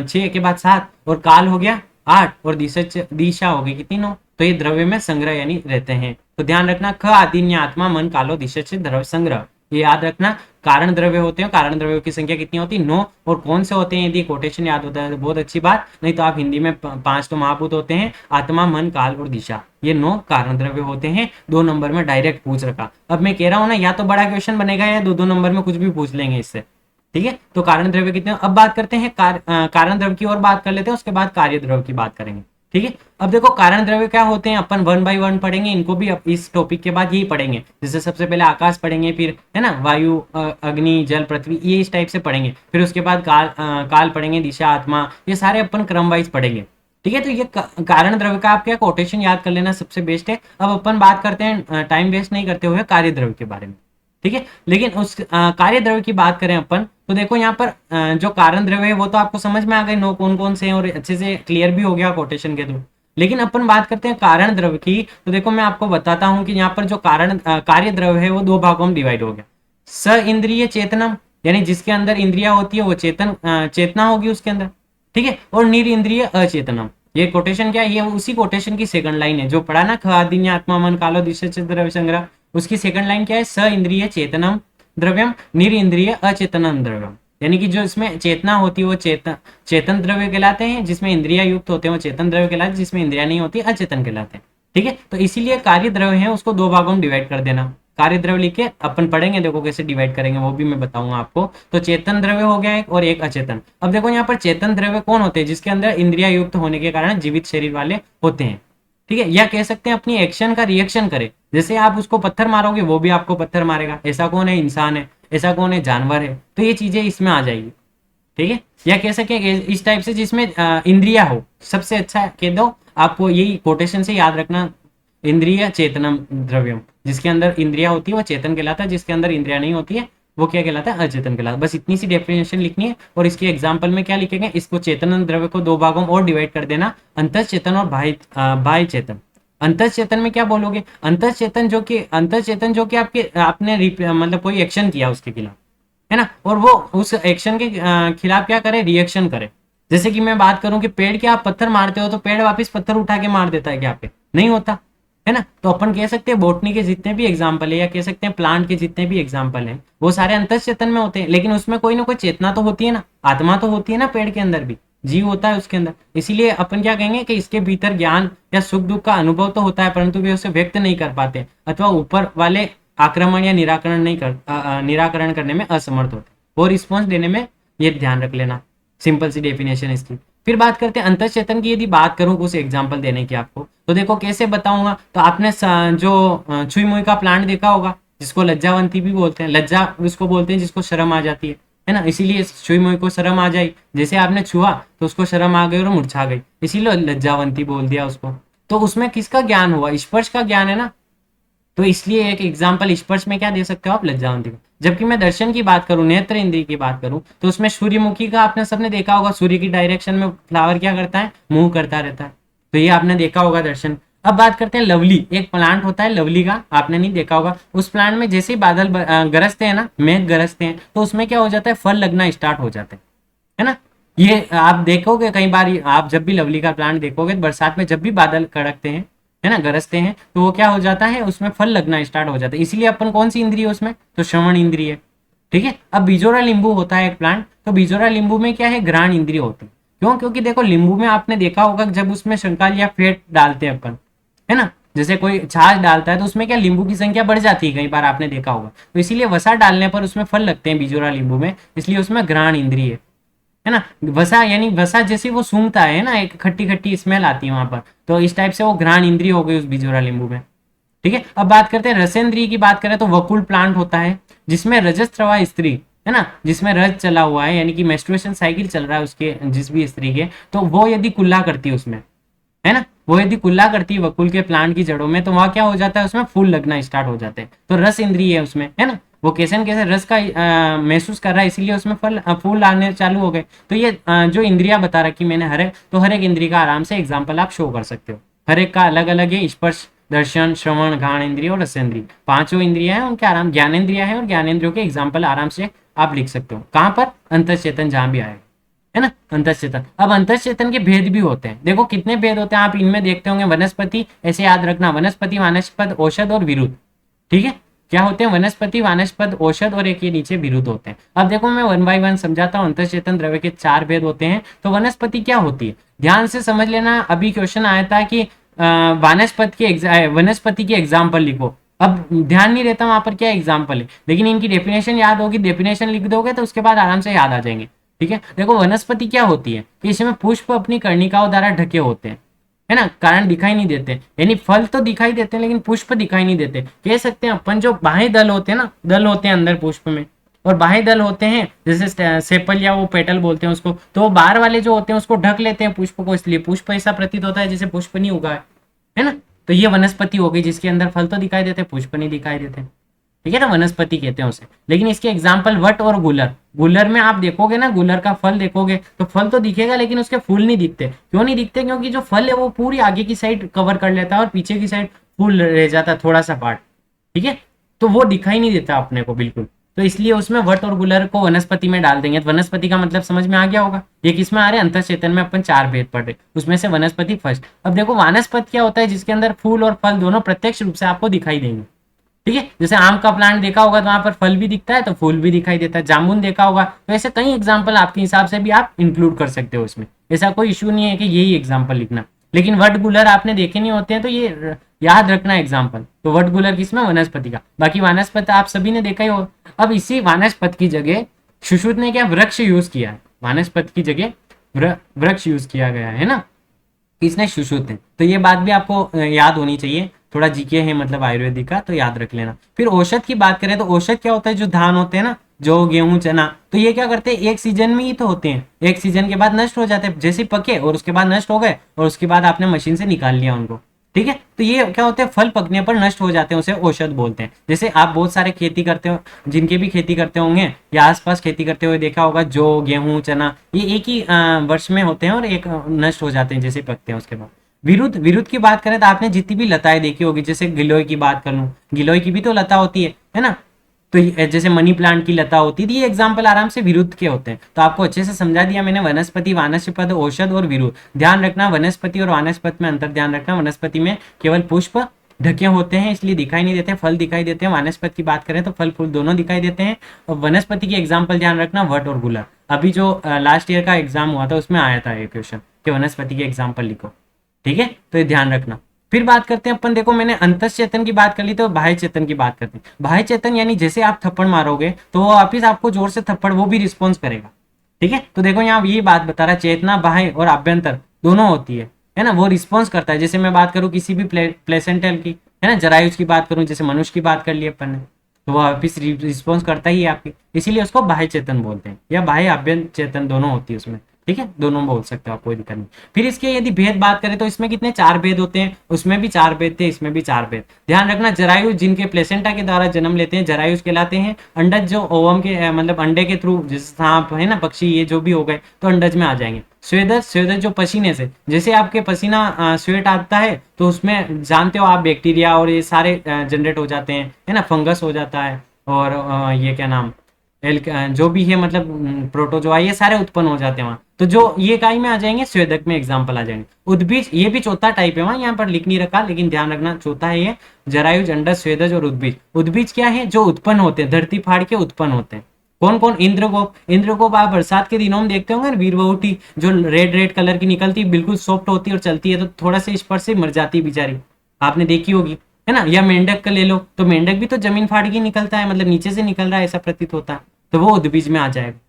Speaker 1: 6 के बाद 7, और काल हो गया 8, और दिशा हो गई कितनी, 9। तो ये द्रव्य में संग्रह यानी रहते हैं। तो ध्यान रखना, ख आदिन्य आत्मा मन कालो दिशा द्रव्य संग्रह, ये याद रखना। कारण द्रव्य होते हैं, कारण द्रव्यों की संख्या कितनी होती है? 9। और कौन से होते हैं? यदि कोटेशन याद होता है तो बहुत अच्छी बात, नहीं तो आप हिंदी में 5 तो महाभूत होते हैं, आत्मा, मन, काल और दिशा। ये 9 कारण द्रव्य होते हैं। 2 नंबर में डायरेक्ट पूछ रखा। अब मैं कह रहा हूँ ना, या तो बड़ा क्वेश्चन बनेगा या 2-2 नंबर में कुछ भी पूछ लेंगे इससे। ठीक है, तो कारण द्रव्य कितने? अब बात करते हैं कारण द्रव्य की और बात कर लेते हैं, उसके बाद कार्य द्रव्य की बात करेंगे। ठीक है, अब देखो कारण द्रव्य क्या होते हैं, अपन 1 बाय 1 पढ़ेंगे इनको भी। इस टॉपिक के बाद यही पढ़ेंगे, जैसे सबसे पहले आकाश पढ़ेंगे, फिर है ना वायु, अग्नि, जल, पृथ्वी, ये इस टाइप से पढ़ेंगे। फिर उसके बाद काल पढ़ेंगे, दिशा, आत्मा, ये सारे अपन क्रम वाइज पढ़ेंगे। ठीक है, तो ये कारण द्रव्य का आप क्या कोटेशन याद कर लेना सबसे बेस्ट है। अब अपन बात करते हैं टाइम वेस्ट नहीं करते हुए कार्य द्रव्य के बारे में। ठीक है, लेकिन उस कार्य द्रव्य की बात करें अपन, तो देखो यहाँ पर जो कारण द्रव्य है वो तो आपको समझ में आ गए, नो कौन कौन से हैं, और अच्छे से क्लियर भी हो गया कोटेशन के थ्रू। लेकिन अपन बात करते हैं कारण द्रव्य की, तो देखो मैं आपको बताता हूं कि यहाँ पर जो कार्य द्रव्य है वो 2 भागों में डिवाइड हो गया। स इंद्रिय चेतनम, यानी जिसके अंदर इंद्रिया होती है वो चेतना होगी उसके अंदर। ठीक है, और निर इंद्रिय अचेतनम, ये कोटेशन क्या है? ये उसी कोटेशन की सेकंड लाइन है जो पढ़ा ना, खादिन्य आत्मा मन कालो दिशा द्रव्य संग्रह। उसकी सेकंड लाइन क्या है? स इंद्रिय चेतनम द्रव्यम निर इंद्रिय अचेतनम द्रव्यम। यानी कि जो इसमें चेतना होती है वो चेतन द्रव्य कहलाते हैं, जिसमें इंद्रिया युक्त होते हैं वो चेतन द्रव्य कहलाते हैं, जिसमें इंद्रिया नहीं होती अचेतन कहलाते हैं। ठीक है, तो इसीलिए कार्य द्रव्य है उसको 2 भागों में डिवाइड कर देना। कार्य द्रव्य लिख के अपन पढ़ेंगे, देखो कैसे डिवाइड करेंगे वो भी मैं बताऊंगा आपको। तो चेतन द्रव्य हो गया एक, और एक अचेतन। अब देखो यहाँ पर चेतन द्रव्य कौन होते हैं? जिसके अंदर इंद्रिया युक्त होने के कारण जीवित शरीर वाले होते हैं। ठीक है, या कह सकते हैं अपनी एक्शन का रिएक्शन करे। जैसे आप उसको पत्थर मारोगे वो भी आपको पत्थर मारेगा। ऐसा कौन है? इंसान है। ऐसा कौन है? जानवर है। तो ये चीजें इसमें आ जाएगी। ठीक है, या कह सके इस टाइप से जिसमें इंद्रिया हो। सबसे अच्छा कह दो आपको, यही कोटेशन से याद रखना, इंद्रिय चेतनम द्रव्यम, जिसके अंदर इंद्रिया होती है वो चेतन कहलाता है, जिसके अंदर इंद्रिया नहीं होती है वो क्या कहलाता है? अचेतन कहलाता है। बस इतनी सी डेफिनेशन लिखनी है। और इसके एग्जाम्पल में क्या लिखेंगे? इसको चेतन द्रव्य को 2 भागों में और डिवाइड कर देना, अंतर चेतन और बाह्य चेतन। अंतर चेतन में क्या बोलोगे? अंतर चेतन जो कि आपके आपने मतलब कोई एक्शन किया उसके खिलाफ, है ना, और वो उस एक्शन के खिलाफ क्या करे? रिएक्शन करे। जैसे कि मैं बात करूं कि पेड़ के आप पत्थर मारते हो तो पेड़ वापस पत्थर उठा के मार देता है क्या? पे नहीं होता है ना। तो अपन कह सकते हैं बॉटनी के जितने भी एग्जाम्पल है, या कह सकते हैं प्लांट के जितने भी एग्जाम्पल हैं, वो सारे अंतर चेतन में होते हैं। लेकिन उसमें कोई ना कोई चेतना तो होती है ना, आत्मा तो होती है ना, पेड़ के अंदर भी जीव होता है उसके अंदर। इसीलिए अपन क्या कहेंगे कि इसके भीतर ज्ञान या सुख दुख का अनुभव तो होता है, परंतु वे उसे व्यक्त नहीं कर पाते, अथवा ऊपर वाले आक्रमण या निराकरण नहीं कर निराकरण करने में असमर्थ होते। वो रिस्पॉन्स देने में ये ध्यान रख लेना। सिंपल सी डेफिनेशन इसकी। फिर बात करते हैं अंतर चेतन की। यदि बात करूं कुछ एग्जांपल देने की आपको, तो देखो कैसे बताऊंगा। तो आपने जो छुई मुई का प्लांट देखा होगा, जिसको लज्जावंती भी बोलते हैं। लज्जा उसको बोलते हैं जिसको शर्म आ जाती है ना। इसीलिए छुई मुई को शर्म आ जाए, जैसे आपने छुआ तो उसको शर्म आ गई और मुरझा गई, इसीलिए लज्जावंती बोल दिया उसको। तो उसमें किसका ज्ञान हुआ? स्पर्श का ज्ञान है ना। तो इसलिए एक एग्जाम्पल स्पर्श में क्या दे सकते हो आप? लज्जावंती को। जबकि मैं दर्शन की बात करूं, नेत्र इंद्रिय की बात करूं, तो उसमें सूर्यमुखी का आपने सबने देखा होगा, सूर्य की डायरेक्शन में फ्लावर क्या करता है? मूव करता रहता है। तो ये आपने देखा होगा दर्शन। अब बात करते हैं लवली। एक प्लांट होता है लवली का, आपने नहीं देखा होगा। उस प्लांट में जैसे ही बादल गरजते हैं ना, मेघ गरजते हैं, तो उसमें क्या हो जाता है? फल लगना स्टार्ट हो जाते हैं, है ना। ये आप देखोगे कई बार, आप जब भी लवली का प्लांट देखोगे बरसात में, जब भी बादल कड़कते हैं, है ना, गरजते हैं, तो वो क्या हो जाता है? उसमें फल लगना स्टार्ट हो जाता है। इसीलिए अपन कौन सी इंद्रिय है उसमें? तो श्रवण इंद्रिय है। ठीक है, अब बिजोरा नींबू होता है एक प्लांट, तो बिजोरा नींबू में क्या है? घ्राण इंद्रिय होती है। क्यों? क्योंकि देखो नींबू में आपने देखा होगा जब उसमें शंकाल या फेट डालते हैं अपन, है ना, जैसे कोई छाछ डालता है तो उसमें क्या नींबू की संख्या बढ़ जाती है, कई बार आपने देखा होगा। तो इसीलिए वसा डालने पर उसमें फल लगते हैं बिजोरा नींबू में, इसलिए उसमें घ्राण इंद्रिय है ना। वसा यानी वसा जैसे वो सूंघता है ना, एक खट्टी खट्टी स्मेल आती है वहां पर, तो इस टाइप से वो घ्राण इंद्रिय हो गई उस बिजोरा नींबू में। ठीक है, अब बात करते हैं रसेंद्रिय की। बात करें तो वकुल प्लांट होता है, जिसमें रजस्त्रवा स्त्री, है ना, जिसमें रज चला हुआ है, यानी कि मेंस्ट्रुएशन साइकिल चल रहा है उसके, जिस भी स्त्री के, तो वो यदि कुल्ला करती है उसमें, है ना, वो यदि कुल्ला करती है वकुल के प्लांट की जड़ों में, तो वहां क्या हो जाता है? उसमें फूल लगना स्टार्ट हो जाते हैं। तो रस इंद्रिय है उसमें, है ना, वो कैसे न कैसे रस का महसूस कर रहा है, इसीलिए उसमें फूल आने चालू हो गए। तो ये जो इंद्रिया बता रखी मैंने हर एक, तो हर एक इंद्रिय का आराम से एग्जाम्पल आप शो कर सकते हो। हर एक का अलग अलग है। स्पर्श, दर्शन, श्रवण, घ्राण इंद्रिय और रसेंद्रिय, 5 इंद्रिया है, उनके आराम ज्ञानेन्द्रिया है, और ज्ञानेन्द्रियों के एग्जाम्पल आराम से आप लिख सकते हो। कहाँ पर? अंतर चेतन जहां भी आएगा, है ना, अंतर चेतन। अब अंतर चेतन के भेद भी होते हैं। देखो कितने भेद होते हैं आप इनमें देखते होंगे। वनस्पति, ऐसे याद रखना, वनस्पति, वानस्पत, औषध और विरुद्ध। ठीक है, क्या होते हैं, वनस्पति, वानस्पत, औषध और एक ये नीचे विरुद्ध होते हैं। अब देखो मैं वन बाय वन समझाता हूँ। अंतःचेतन द्रव्य के 4 भेद होते हैं। तो वनस्पति क्या होती है, ध्यान से समझ लेना। अभी क्वेश्चन आया था कि वनस्पति के एग्जाम्पल लिखो। अब ध्यान नहीं रहता वहां पर क्या एग्जाम्पल है, लेकिन इनकी डेफिनेशन याद होगी, डेफिनेशन लिख दोगे तो उसके बाद आराम से याद आ जाएंगे। ठीक है, देखो वनस्पति क्या होती है कि इसमें पुष्प अपनी कर्णिकाओं द्वारा ढके होते हैं, है ना, कारण दिखाई नहीं देते, यानी फल तो दिखाई देते हैं लेकिन पुष्प दिखाई नहीं देते। कह सकते हैं अपन जो बाह्य दल होते हैं ना, दल होते हैं अंदर पुष्प में, और बाह्य दल होते हैं जैसे सेपल या वो पेटल बोलते हैं उसको, तो वो बाहर वाले जो होते हैं उसको ढक लेते हैं पुष्प को, इसलिए पुष्प ऐसा प्रतीत होता है जैसे पुष्प नहीं उगा है ना। तो ये वनस्पति हो गई जिसके अंदर फल तो दिखाई देते, पुष्प नहीं दिखाई देते। ठीक है ना, वनस्पति कहते हैं उसे। लेकिन इसके एग्जाम्पल वट और गुलर। गुलर में आप देखोगे ना, गुलर का फल देखोगे तो फल तो दिखेगा लेकिन उसके फूल नहीं दिखते। क्यों नहीं दिखते, क्योंकि जो फल है वो पूरी आगे की साइड कवर कर लेता है और पीछे की साइड फूल रह जाता है, थोड़ा सा पार्ट। ठीक है, तो वो दिखाई नहीं देता अपने को बिल्कुल। तो इसलिए उसमें वट और गुलर को वनस्पति में डाल देंगे। तो वनस्पति का मतलब समझ में आ गया होगा। ये किसमें आ रहे हैं, अंतःचेतन में अपन 4 भेद पढ़ रहे, उसमें से वनस्पति फर्स्ट। अब देखो वानस्पत क्या होता है, जिसके अंदर फूल और फल दोनों प्रत्यक्ष रूप से आपको दिखाई देंगे। ठीक है, जैसे आम का प्लांट देखा होगा तो वहां पर फल भी दिखता है तो फूल भी दिखाई देता है। जामुन देखा होगा, तो ऐसे कई एग्जाम्पल आपके हिसाब से भी आप इंक्लूड कर सकते हो इसमें। ऐसा कोई इशू नहीं है कि यही एग्जाम्पल लिखना। लेकिन वट गुलर आपने देखे नहीं होते हैं तो ये याद रखना एग्जाम्पल। तो वट गुलर किसमें, वनस्पति का। बाकी वानस्पत आप सभी ने देखा ही हो। अब इसी वानस्पत की जगह सुश्रुत ने क्या वृक्ष यूज किया है, वानस्पत की जगह वृक्ष यूज किया गया है ना, किसने, सुश्रुत ने। तो ये बात भी आपको याद होनी चाहिए। थोड़ा जीके है मतलब आयुर्वेदिक का, तो याद रख लेना। फिर औषध की बात करें तो औषध क्या होता है, जो धान होते हैं ना, जो गेहूं चना, तो ये क्या करते हैं, एक सीजन में ही तो होते हैं, एक सीजन के बाद नष्ट हो जाते हैं। जैसे पके और उसके बाद नष्ट हो गए और उसके बाद आपने मशीन से निकाल लिया उनको। ठीक है, तो ये क्या होते हैं, फल पकने पर नष्ट हो जाते हैं, उसे औषध बोलते हैं। जैसे आप बहुत सारे खेती करते हो, जिनके भी खेती करते होंगे या आसपास खेती करते हुए देखा होगा, जो गेहूं चना ये एक ही वर्ष में होते हैं और एक नष्ट हो जाते हैं जैसे पकते हैं उसके बाद। विरुद्ध की बात करें तो आपने जितनी भी लताएं देखी होगी, जैसे गिलोय की बात कर लूं, गिलोय की भी तो लता होती है ना। तो जैसे मनी प्लांट की लता होती थी, ये एग्जाम्पल आराम से विरुद्ध के होते हैं। तो आपको अच्छे से समझा दिया मैंने, वनस्पति, वानस्पत, औषध और विरुद्ध। ध्यान रखना वनस्पति और वानस्पत में अंतर ध्यान रखना। वनस्पति में केवल पुष्प ढके होते हैं इसलिए दिखाई नहीं देते, फल दिखाई देते हैं। वानस्पत की बात करें तो फल फूल दोनों दिखाई देते हैं। और वनस्पति की एग्जाम्पल ध्यान रखना, वट और गुलर। अभी जो लास्ट ईयर का एग्जाम हुआ था उसमें आया था ये क्वेश्चन कि वनस्पति के एग्जाम्पल लिखो। ठीक है, तो ये ध्यान रखना। फिर बात करते हैं अपन, देखो मैंने अंतःचेतन की बात कर ली तो बाह्य चेतन की बात करते हैं। बाह्य चेतन यानी जैसे आप थप्पड़ मारोगे तो वो वापिस आपको जोर से थप्पड़ वो भी रिस्पॉन्स करेगा। ठीक है, तो देखो यहाँ ये बात बता रहा है, चेतना बाह्य और आभ्यंतर दोनों होती है ना, वो रिस्पॉन्स करता है। जैसे मैं बात करूँ किसी भी प्लेसेंटल की, है ना, जरायुज की बात करूँ, जैसे मनुष्य की बात कर ली अपन ने, तो वो वापिस रिस्पॉन्स करता ही है आपकी, इसीलिए उसको बाह्य चेतन बोलते हैं, या बाह्य आभ्यंतर चेतन दोनों होती है उसमें। ठीक है, दोनों बोल सकते हो आप, कोई दिक्कत नहीं। फिर इसके यदि भेद बात करें तो इसमें कितने, 4 भेद होते हैं, उसमें भी 4 भेद थे, इसमें भी 4 भेद। ध्यान रखना, जरायु जिनके प्लेसेंटा के द्वारा जन्म लेते हैं जरायुज कहलाते हैं। अंडज जो ओवम के मतलब अंडे के थ्रू, जैसे सांप है ना, पक्षी, ये जो भी हो गए तो अंडज में आ जाएंगे। स्वेदज जो पसीने से, जैसे आपके पसीना स्वेट आता है तो उसमें जानते हो आप बैक्टीरिया और ये सारे जनरेट हो जाते हैं, है ना, फंगस हो जाता है, और ये क्या नाम, जो भी है मतलब प्रोटोजोआ, ये सारे उत्पन्न हो जाते हैं वहाँ। तो जो ये काय में आ जाएंगे, स्वेदक में एग्जाम्पल आ जाएंगे। उद्बीज, ये भी चौथा टाइप है, वहाँ यहाँ पर लिख नहीं रखा लेकिन ध्यान रखना चौथा है ये, जरायुज, अंडज, स्वेदज और उद्बीज। उद्बीज क्या है, जो उत्पन्न होते हैं, धरती फाड़ के उत्पन्न होते हैं। कौन कौन, इंद्रगोप। इंद्रगोप आप बरसात के दिनों में देखते होंगे, वीरवहुटी जो रेड कलर की निकलती है, बिल्कुल सॉफ्ट होती है और चलती है, तो थोड़ा से स्पर्श से मर जाती है बेचारी, आपने देखी होगी, है ना। या मेंढक का ले लो, तो मेंढक भी तो जमीन फाड़ के निकलता है, मतलब नीचे से निकल रहा है ऐसा प्रतीत होता है, तो वो उद्बीज में आ जाएगा।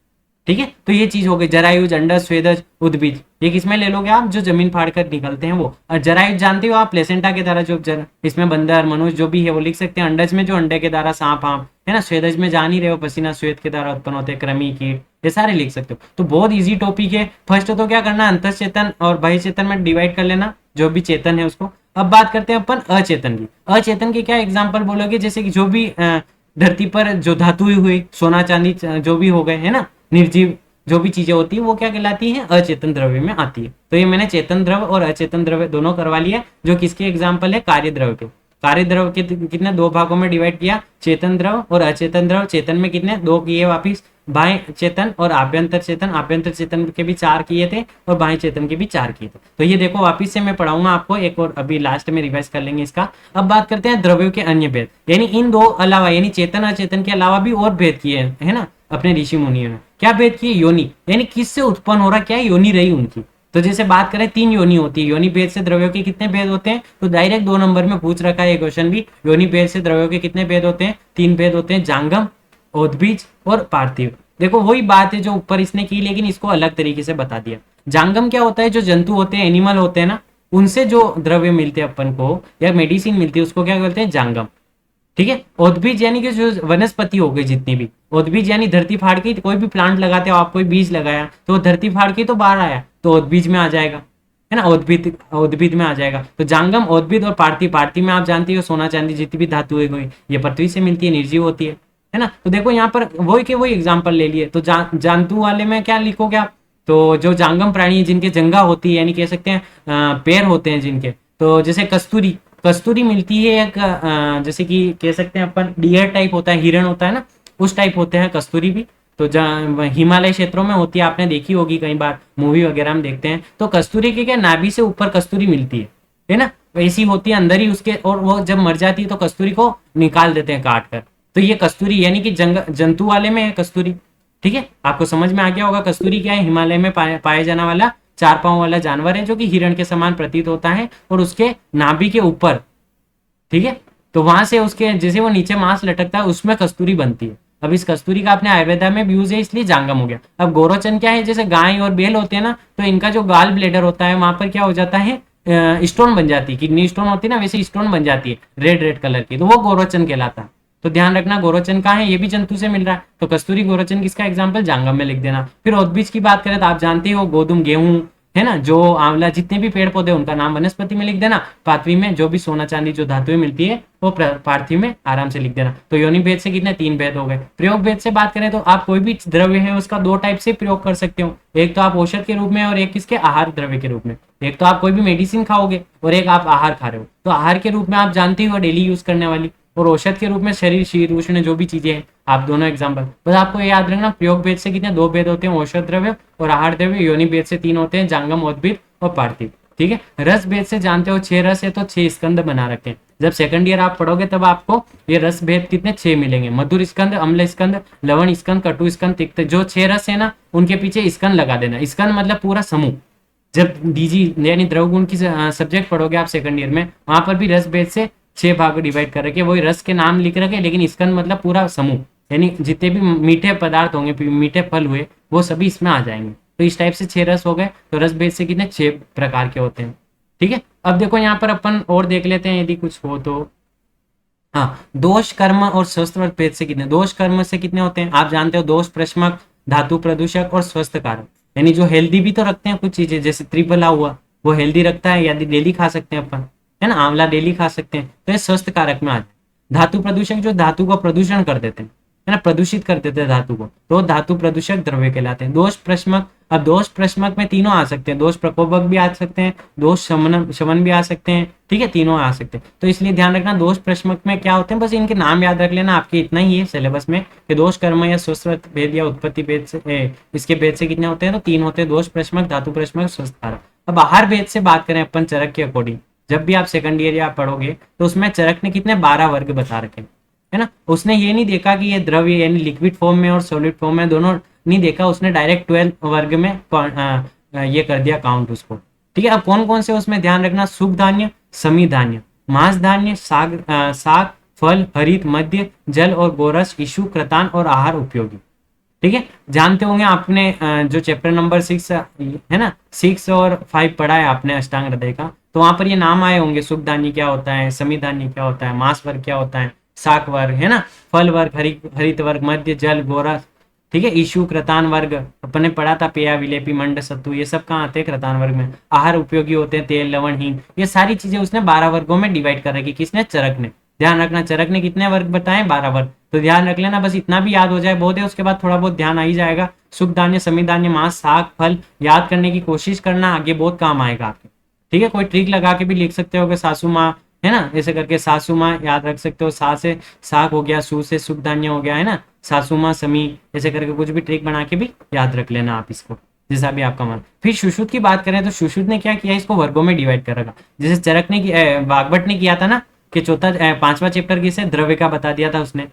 Speaker 1: ठीक है, तो ये चीज हो गई, जरायुज, अंडज, स्वेदज, उद्बीज। ये किसमें ले लोगे आप, जो जमीन फाड़ कर निकलते हैं वो। और जरायुज जानते हो आप, प्लेसेंटा के द्वारा जो इसमें बंदर, मनुष्य जो भी है वो लिख सकते हैं। अंडज में जो अंडे के द्वारा सांप आम, है ना। स्वेदज में जान ही रहे हो, पसीना श्वेत के द्वारा उत्पन्न होते हैं, कृमि, कीट, ये सारे लिख सकते हो। तो बहुत ईजी टॉपिक है। फर्स्ट तो क्या करना, अंतःचेतन और बाह्य चेतन में डिवाइड कर लेना, जो भी चेतन है उसको। अब बात करते हैं अपन अचेतन की। अचेतन के क्या एग्जाम्पल बोलोगे, जैसे कि जो भी धरती पर जो धातु हुई, सोना चांदी जो भी हो गए, है ना, निर्जीव जो भी चीजें होती है वो क्या कहलाती हैं, अचेतन द्रव्य में आती है। तो ये मैंने चेतन द्रव्य और अचेतन द्रव्य दोनों करवा लिया, जो किसके एग्जाम्पल है, कार्य द्रव्य के। कार्य द्रव्य के कितने, 2 भागों में डिवाइड किया, चेतन द्रव्य और अचेतन द्रव्य। चेतन में कितने, 2 किए वापिस, बाह्य चेतन और आभ्यंतर चेतन के भी 4 किए थे और बाह्य चेतन के भी 4 किए थे। तो ये देखो वापिस से मैं पढ़ाऊंगा आपको एक और, अभी लास्ट में रिवाइज कर लेंगे इसका। अब बात करते हैं द्रव्यों के अन्य भेद, यानी इन दो अलावा, यानी चेतन और चेतन के अलावा भी और भेद किए हैं, है ना, अपने ऋषि मुनियों ने। क्या भेद किए? योनि, यानी किससे उत्पन्न हो रहा, क्या योनि रही उनकी। तो जैसे बात करें 3 योनि होती है, योनि भेद से द्रव्यों के कितने भेद होते हैं, तो डायरेक्ट 2 नंबर में पूछ रखा है ये क्वेश्चन भी। योनि भेद से द्रव्यों के कितने भेद होते हैं? 3 भेद होते हैं, जांगम, ओदबीज और पार्थिव। देखो वही बात है जो ऊपर इसने की, लेकिन इसको अलग तरीके से बता दिया। जांगम क्या होता है? जो जंतु होते हैं, एनिमल होते हैं ना, उनसे जो द्रव्य मिलते हैं अपन को या मेडिसिन मिलती है, उसको क्या बोलते हैं? जांगम। ठीक है। उद्भिज यानी कि जो वनस्पति हो गई जितनी भी, उद्भिज यानी धरती फाड़ के कोई भी प्लांट लगाते हो आप, कोई बीज लगाया तो वो धरती फाड़ के तो बाहर आया, तो उद्भिज में आ जाएगा, है ना, उद्भिद उद्भिद में आ जाएगा। तो जांगम, उद्भिद और पार्थिव। पार्थिव में आप जानती हो सोना चांदी जितनी भी धातुएं हुई ये पृथ्वी से मिलती है, निर्जीव होती है ना। तो देखो यहाँ पर वही के वही एग्जाम्पल ले लिए। तो जंतु वाले में क्या लिखोगे आप? तो जो जांगम प्राणी जिनके जंगा होती है, यानी कह सकते हैं पैर होते हैं जिनके, तो जैसे कस्तूरी, कस्तूरी मिलती है एक जैसे कि कह सकते हैं अपन डियर टाइप होता है, हिरण होता है ना, उस टाइप होते हैं कस्तूरी भी। तो हिमालय क्षेत्रों में होती है, आपने देखी होगी कई बार मूवी वगैरह में देखते हैं। तो कस्तूरी के क्या, नाभि से ऊपर कस्तूरी मिलती है ना, वैसी होती है अंदर ही उसके, और वो जब मर जाती है तो कस्तूरी को निकाल देते हैं काट कर। तो ये कस्तूरी यानी कि जंतु वाले में है कस्तूरी। ठीक है, आपको समझ में आ गया होगा। कस्तूरी क्या है? हिमालय में पाए जाने वाला 4 पांव वाला जानवर है, जो कि हिरण के समान प्रतीत होता है और उसके नाभि के ऊपर, ठीक है, तो वहां से उसके जैसे वो नीचे मांस लटकता है उसमें कस्तूरी बनती है। अब इस कस्तूरी का अपने आयुर्वेदा में भी यूज है, इसलिए जांगम हो गया। अब गोरोचन क्या है? जैसे गाय और बैल होते हैं ना, तो इनका जो गाल ब्लेडर होता है वहां पर क्या हो जाता है, स्टोन बन जाती है, किडनी स्टोन होती है ना, वैसे स्टोन बन जाती है रेड रेड कलर की, तो वो गोरोचन कहलाता है। तो ध्यान रखना गोरोचन कहाँ है, ये भी जंतु से मिल रहा है। तो कस्तूरी गोरोचन किसका एग्जाम्पल? जांगम में लिख देना। फिर उद्भिज की बात करें तो आप जानते हो गोधुम, गेहूं, है ना, जो आंवला, जितने भी पेड़ पौधे उनका नाम वनस्पति में लिख देना। पार्थवी में जो भी सोना चांदी जो धातुएं मिलती है वो पार्थिव में आराम से लिख देना। तो योनि भेद से कितने? 3 भेद हो गए। प्रयोग भेद से बात करें तो आप कोई भी द्रव्य है उसका 2 टाइप से प्रयोग कर सकते हो, एक तो आप औषध के रूप में और एक किसके? आहार द्रव्य के रूप में। एक तो आप कोई भी मेडिसिन खाओगे और एक आप आहार खा रहे हो। तो आहार के रूप में आप जानते हो डेली यूज करने वाली, और औषध के रूप में शरीर, शीर, उष्ण जो भी चीजें हैं, आप दोनों एग्जाम्पल। बस आपको ये याद रखना, प्रयोग भेद से कितने? 2 भेद होते हैं, औषध द्रव्य और आहार द्रव्य। योनि भेद से 3 होते हैं, जांगम, उद्भिद और पार्थिव। ठीक है। रस भेद से जानते हो 6 रस है तो 6 स्कंद बना रखे हैं। जब सेकंड ईयर आप पढ़ोगे तब आपको ये रस भेद कितने? 6 मिलेंगे। मधुर स्कंद, अम्ल स्कंद, लवण स्कंद, कटु स्कंद, तिक्त। जो 6 रस है ना उनके पीछे स्कंद लगा देना। स्कंद मतलब पूरा समूह। जब डीजी यानी द्रव गुण की सब्जेक्ट पढ़ोगे आप सेकंड ईयर में, वहां पर भी रस भेद से 6 भाग डिवाइड कर रखे, वही रस के नाम लिख रखे, लेकिन स्कंद मतलब पूरा समूह, यानी जितने भी मीठे पदार्थ होंगे, मीठे फल हुए, वो सभी इसमें आ जाएंगे। तो इस टाइप से 6 रस हो गए। तो रस भेद से कितने? 6 प्रकार के होते हैं। ठीक है। अब देखो यहाँ पर अपन और देख लेते हैं यदि कुछ हो तो। हाँ, दोष कर्म और स्वस्थ भेद से कितने? दोष कर्म से कितने होते हैं? आप जानते हो दोष प्रशमक, धातु प्रदूषक और स्वस्थ कारक, यानी जो हेल्दी भी तो रखते हैं कुछ चीजें, जैसे त्रिफला हुआ वो हेल्दी रखता है, यदि डेली खा सकते हैं अपन, है ना, आंवला डेली खा सकते हैं, तो ये स्वस्थ कारक में आ जाए। धातु प्रदूषक जो धातु को प्रदूषण कर देते हैं, है ना, प्रदूषित कर देते हैं धातु को, तो धातु प्रदूषक द्रव्य कहलाते हैं। दोष प्रशमक, अब दोष प्रशमक में तीनों आ सकते हैं, दोष प्रकोपक भी आ सकते हैं, दोष शमन भी आ सकते हैं। ठीक है, तीनों आ सकते हैं। तो इसलिए ध्यान रखना दोष प्रशमक में क्या होते हैं, बस इनके नाम याद रख लेना, आपके इतना ही है सिलेबस में कि दोष कर्म या स्वस्थ भेद या उत्पत्ति भेद से इसके भेद से कितने होते हैं? तो 3 होते हैं, दोष प्रशमक, धातु प्रशमक, स्वस्थ कारक। अब आहार भेद से बात करें अपन चरक के अकॉर्डिंग, जब भी आप सेकंड ईयर या पढ़ोगे तो उसमें चरक ने कितने? 12 वर्ग बता रखे, है ना। उसने ये नहीं देखा कि ये द्रव्य यानी लिक्विड फॉर्म में और सॉलिड फॉर्म में दोनों नहीं देखा, उसने डायरेक्ट 12 वर्ग में ये कर दिया काउंट उसको। ठीक है। अब कौन कौन से उसमें ध्यान रखना? सुख धान्य, समी धान्य, मांस धान्य, साग, फल, हरित, मध्य, जल और गोरस, ईशु, क्रतान और आहार उपयोगी। ठीक है। जानते होंगे आपने जो चैप्टर नंबर 6 है ना, 6 और 5 पढ़ा है आपने अष्टांग हृदय का, तो वहां पर ये नाम आए होंगे, सुख धान्य क्या होता है, समी धान्य क्या होता है, मांस वर्ग क्या होता है, शाक वर्ग, है ना, फल वर्ग, हरित वर्ग, मध्य, जल, गोरस। ठीक है। ईशु, क्रतान वर्ग अपन ने पढ़ा था, पेया, विलेपी, मंड, सत्तू, ये सब कहाँ आते हैं? क्रतान वर्ग में। आहार उपयोगी होते हैं तेल, लवण, हींग, ये सारी चीजें उसने 12 वर्गों में डिवाइड कर रखी। किसने? चरक ने। ध्यान रखना, चरक ने कितने वर्ग बताए? 12 वर्ग। तो ध्यान रख लेना, बस इतना भी याद हो जाए बहुत है, उसके बाद थोड़ा बहुत ध्यान आ ही जाएगा। सुख धान्य, समी धान्य, मांस, साग, फल याद करने की कोशिश करना, आगे बहुत काम आएगा आपके। ठीक है। कोई ट्रिक लगा के भी लिख सकते हो कि सासू माँ, है ना, ऐसे करके सासू माँ याद रख सकते हो, सा से साग हो गया, सू से सुख धान्य हो गया, है ना, सासुमा समी ऐसे करके कुछ भी ट्रिक बना के भी याद रख लेना आप इसको, जैसा भी आपका मन। फिर सुश्रुत की बात करें तो सुश्रुत ने क्या किया, इसको वर्गों में डिवाइड कर रखा। जैसे चरक ने वाग्भट ने किया था ना कि चौथा पांचवा चैप्टर किसे द्रव्य का बता दिया था उसने।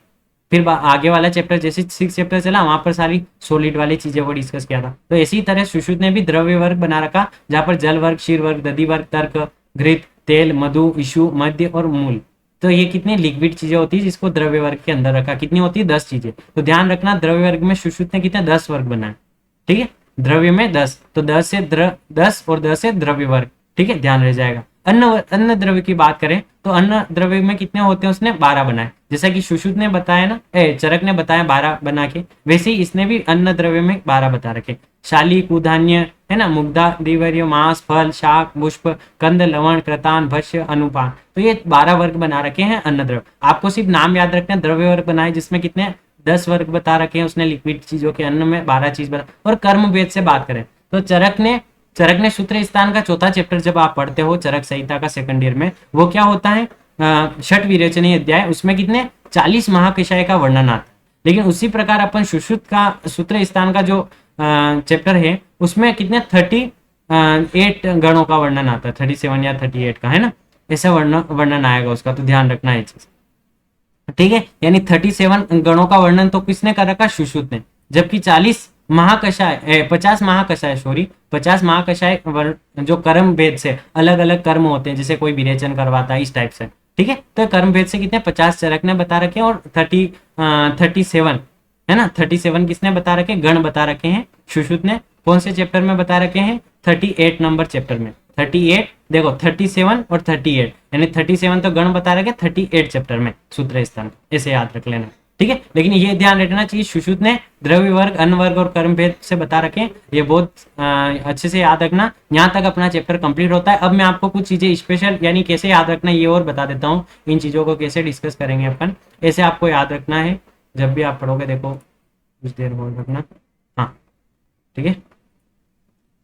Speaker 1: फिर आगे वाला चैप्टर जैसे 6 चैप्टर चला वहां पर सारी सॉलिड वाली चीजें वो डिस्कस किया था। तो इसी तरह सुश्रुत ने भी द्रव्य वर्ग बना रखा, जहां पर जल वर्ग, क्षीर वर्ग, दधि वर्ग, तर्क, घृत, तेल, मधु, इशु, मध्य और मूल। तो ये कितनी लिक्विड चीजें होती है जिसको द्रव्य वर्ग के अंदर रखा। कितनी होती है? 10 चीजें। तो ध्यान रखना द्रव्य वर्ग में सुश्रुत ने कितने 10 वर्ग बनाए। ठीक है, द्रव्य में 10, तो 10 से 10 और 10 से द्रव्य वर्ग। ठीक है, ध्यान रह जाएगा। अन्न द्रव्य की बात करें तो अन्न द्रव्य में कितने होते हैं, उसने 12 बनाए। जैसा कि सुश्रुत ने बताया ना, चरक ने बताया 12 बना के, वैसे ही इसने भी अन्न द्रव्य में 12 बता रखे। शाली, कुधान्य है ना, मुग्धा, दिवर्य, मांस, फल, शाक, पुष्प, कंद, लवण, कृतान, भक्ष्य, अनुपान। तो ये 12 वर्ग बना रखे हैं अन्न द्रव्य। आपको सिर्फ नाम याद रखना है। द्रव्य वर्ग बनाए जिसमें कितने 10 वर्ग बता रखे हैं उसने लिक्विड चीजों के, अन्न में 12 चीज बता। और कर्म भेद से बात करें तो चरक ने सूत्र स्थान का चौथा चैप्टर जब आप पढ़ते हो चरक संहिता का सेकंड ईयर में, वो क्या होता है, षट विरेचनी अध्याय, उसमें कितने 40 महाकषाय का वर्णन आता है। लेकिन उसी प्रकार अपन सुश्रुत का सूत्र स्थान का जो चैप्टर है उसमें कितने 38 गणों का वर्णन आता है, 37 या 38 का, है ना, ऐसा वर्णन आएगा उसका। तो ध्यान रखना है चीज। ठीक है, यानी 37 गणों का वर्णन तो किसने कर रखा, सुश्रुत ने। जबकि 40 महाकषाय 50 महाकषाय 50 महाकषाय जो कर्म भेद से अलग अलग कर्म होते हैं, जैसे कोई विरेचन करवाता है इस टाइप से। ठीक है, तो कर्म भेद से कितने 50 चरक ने बता रखे हैं, और 37 है ना, 37 किसने बता रखे, गण बता रखे हैं सुश्रुत ने। कौन से चैप्टर में बता रखे हैं, 38 नंबर चैप्टर में। 38 देखो, 37 और 38, यानी 37 तो गण बता रखे 38 चैप्टर में सूत्र स्थान, ऐसे याद रख लेना। ठीक है, लेकिन ये ध्यान रखना चाहिए सुश्रुत ने द्रव्य वर्ग, अन्न वर्ग और कर्म भेद से बता रखे हैं। ये बहुत अच्छे से याद रखना। यहाँ तक अपना चैप्टर कंप्लीट होता है। अब मैं आपको कुछ चीजें स्पेशल यानी कैसे याद रखना ये और बता देता हूँ। इन चीजों को कैसे डिस्कस करेंगे अपन, ऐसे आपको याद रखना है जब भी आप पढ़ोगे। देखो कुछ देर होल्ड रखना। हाँ ठीक है,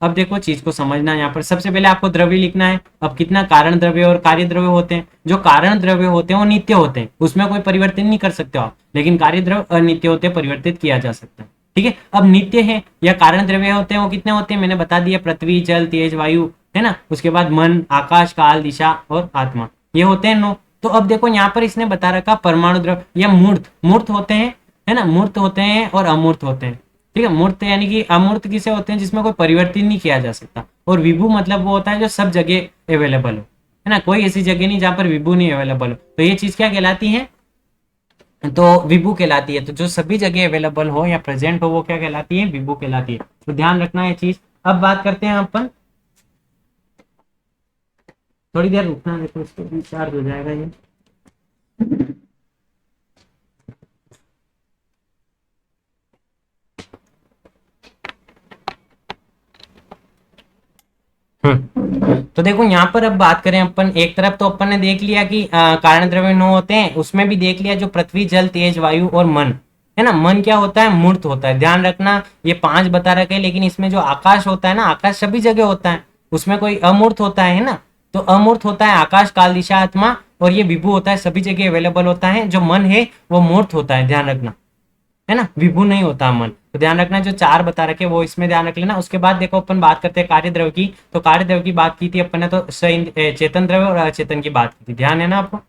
Speaker 1: अब देखो चीज को समझना। यहाँ पर सबसे पहले आपको द्रव्य लिखना है। अब कितना कारण द्रव्य और कार्य द्रव्य होते हैं। जो कारण द्रव्य होते हैं वो नित्य होते हैं, उसमें कोई परिवर्तन नहीं कर सकते आप। लेकिन कार्य द्रव्य अनित्य होते हैं, परिवर्तित किया जा सकता है। ठीक है, अब नित्य है या कारण द्रव्य होते हैं वो कितने होते हैं, मैंने बता दिया, पृथ्वी, जल, तेज, वायु, है ना। उसके बाद मन, आकाश, काल, दिशा और आत्मा, ये होते हैं 9। तो अब देखो यहाँ पर इसने बता रखा परमाणु द्रव्य या मूर्त होते हैं, है ना, मूर्त होते हैं और अमूर्त होते हैं। ठीक है, मूर्त यानी कि अमूर्त किसे होते हैं, जिसमें कोई परिवर्तन नहीं किया जा सकता। और विभू मतलब वो होता है जो सब जगह अवेलेबल हो, है ना, कोई ऐसी जगह नहीं जहां पर विभू नहीं अवेलेबल हो। तो ये चीज क्या कहलाती है, तो विभू कहलाती है। तो जो सभी जगह अवेलेबल हो या प्रेजेंट हो वो क्या कहलाती है, विभू कहलाती है। तो ध्यान रखना है चीज। अब बात करते हैं अपन, थोड़ी देर रुकना, देखो इसको रिचार्ज हो जाएगा ये। तो देखो यहाँ पर अब बात करें अपन, एक तरफ तो अपन ने देख लिया कि कारण द्रव्य 9 होते हैं, उसमें भी देख लिया जो पृथ्वी, जल, तेज, वायु और मन, है ना। मन क्या होता है, मूर्त होता है। ध्यान रखना ये 5 बता रखे, लेकिन इसमें जो आकाश होता है ना, आकाश सभी जगह होता है, उसमें कोई अमूर्त होता है ना। तो अमूर्त होता है आकाश, काल, दिशा, आत्मा, और ये विभू होता है, सभी जगह अवेलेबल होता है। जो मन है वो मूर्त होता है, ध्यान रखना, है ना, विभू नहीं होता मन। तो ध्यान रखना, जो 4 बता रखे वो इसमें ध्यान रख लेना। उसके बाद देखो अपन बात करते हैं कार्य द्रव्य की। तो कार्य द्रव्य की बात की थी अपन ने, तो चेतन द्रव्य और अचेतन की बात की थी। ध्यान है ना आपको,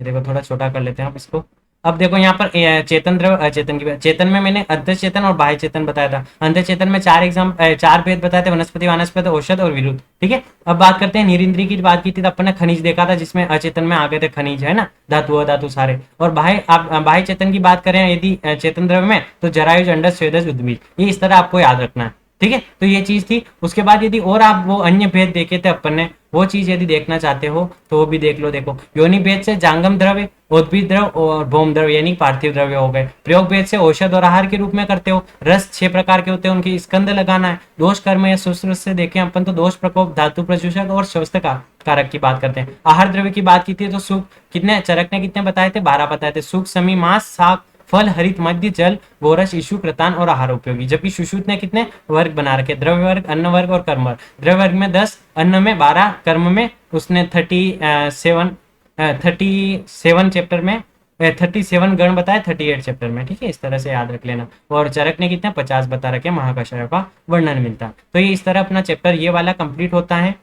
Speaker 1: देखो थोड़ा छोटा कर लेते हैं आप इसको। अब देखो यहाँ पर चेतन द्रव्य अचेतन की, चेतन में मैंने अंतर चेतन और बाह्य चेतन बताया था। अंतर चेतन में 4 भेद बताए थे, वनस्पति, वानस्पति, औषध और विरुद्ध। ठीक है, अब बात करते हैं निरिंद्री की। बात की थी तो अपन ने खनिज देखा था, जिसमें अचेतन में आ गए थे खनिज, है ना, धातु, अधातु सारे। और बाह्य चेतन की बात करें यदि चेतन द्रव्य में, तो जरायुज, अंडज, स्वेदज, उद्भिज, ये इस तरह आपको याद रखना है। ठीक है, तो ये चीज थी। उसके बाद यदि और आप वो अन्य भेद देखे थे अपन ने, वो चीज यदि देखना चाहते हो तो वो भी देख लो। देखो योनि भेद से जांगम द्रव्य, उद्भिद द्रव्य और भौम द्रव्य यानी पार्थिव द्रव्य हो गए। प्रयोग भेद से औषध और आहार के रूप में करते हो। रस 6 प्रकार के होते हैं, उनकी स्कंद लगाना है। दोष कर्म या सुश्रुत से देखें अपन तो दोष प्रकोप, धातु प्रशोषक और स्वस्थ कारक की बात करते हैं। आहार द्रव्य की बात की थी तो सुख, कितने चरक ने कितने बताए थे, 12 बताए थे। सुख, समी, मांस, शाक, फल, हरित, मध्य, जल, गोरस, इशु, कृतान और आहार उपयोगी। जबकि सुश्रुत ने कितने वर्ग बना रखे, द्रव्य वर्ग, अन्न वर्ग और कर्म वर्ग। द्रव्य वर्ग में 10, अन्न में 12, कर्म में उसने 37 चैप्टर में 37 गण बताया 38 चैप्टर में, ठीक है, इस तरह से याद रख लेना। और चरक ने कितने 50 बता रखे, महाकाशयों का वर्णन मिलता। तो ये इस तरह अपना चैप्टर ये वाला कंप्लीट होता है।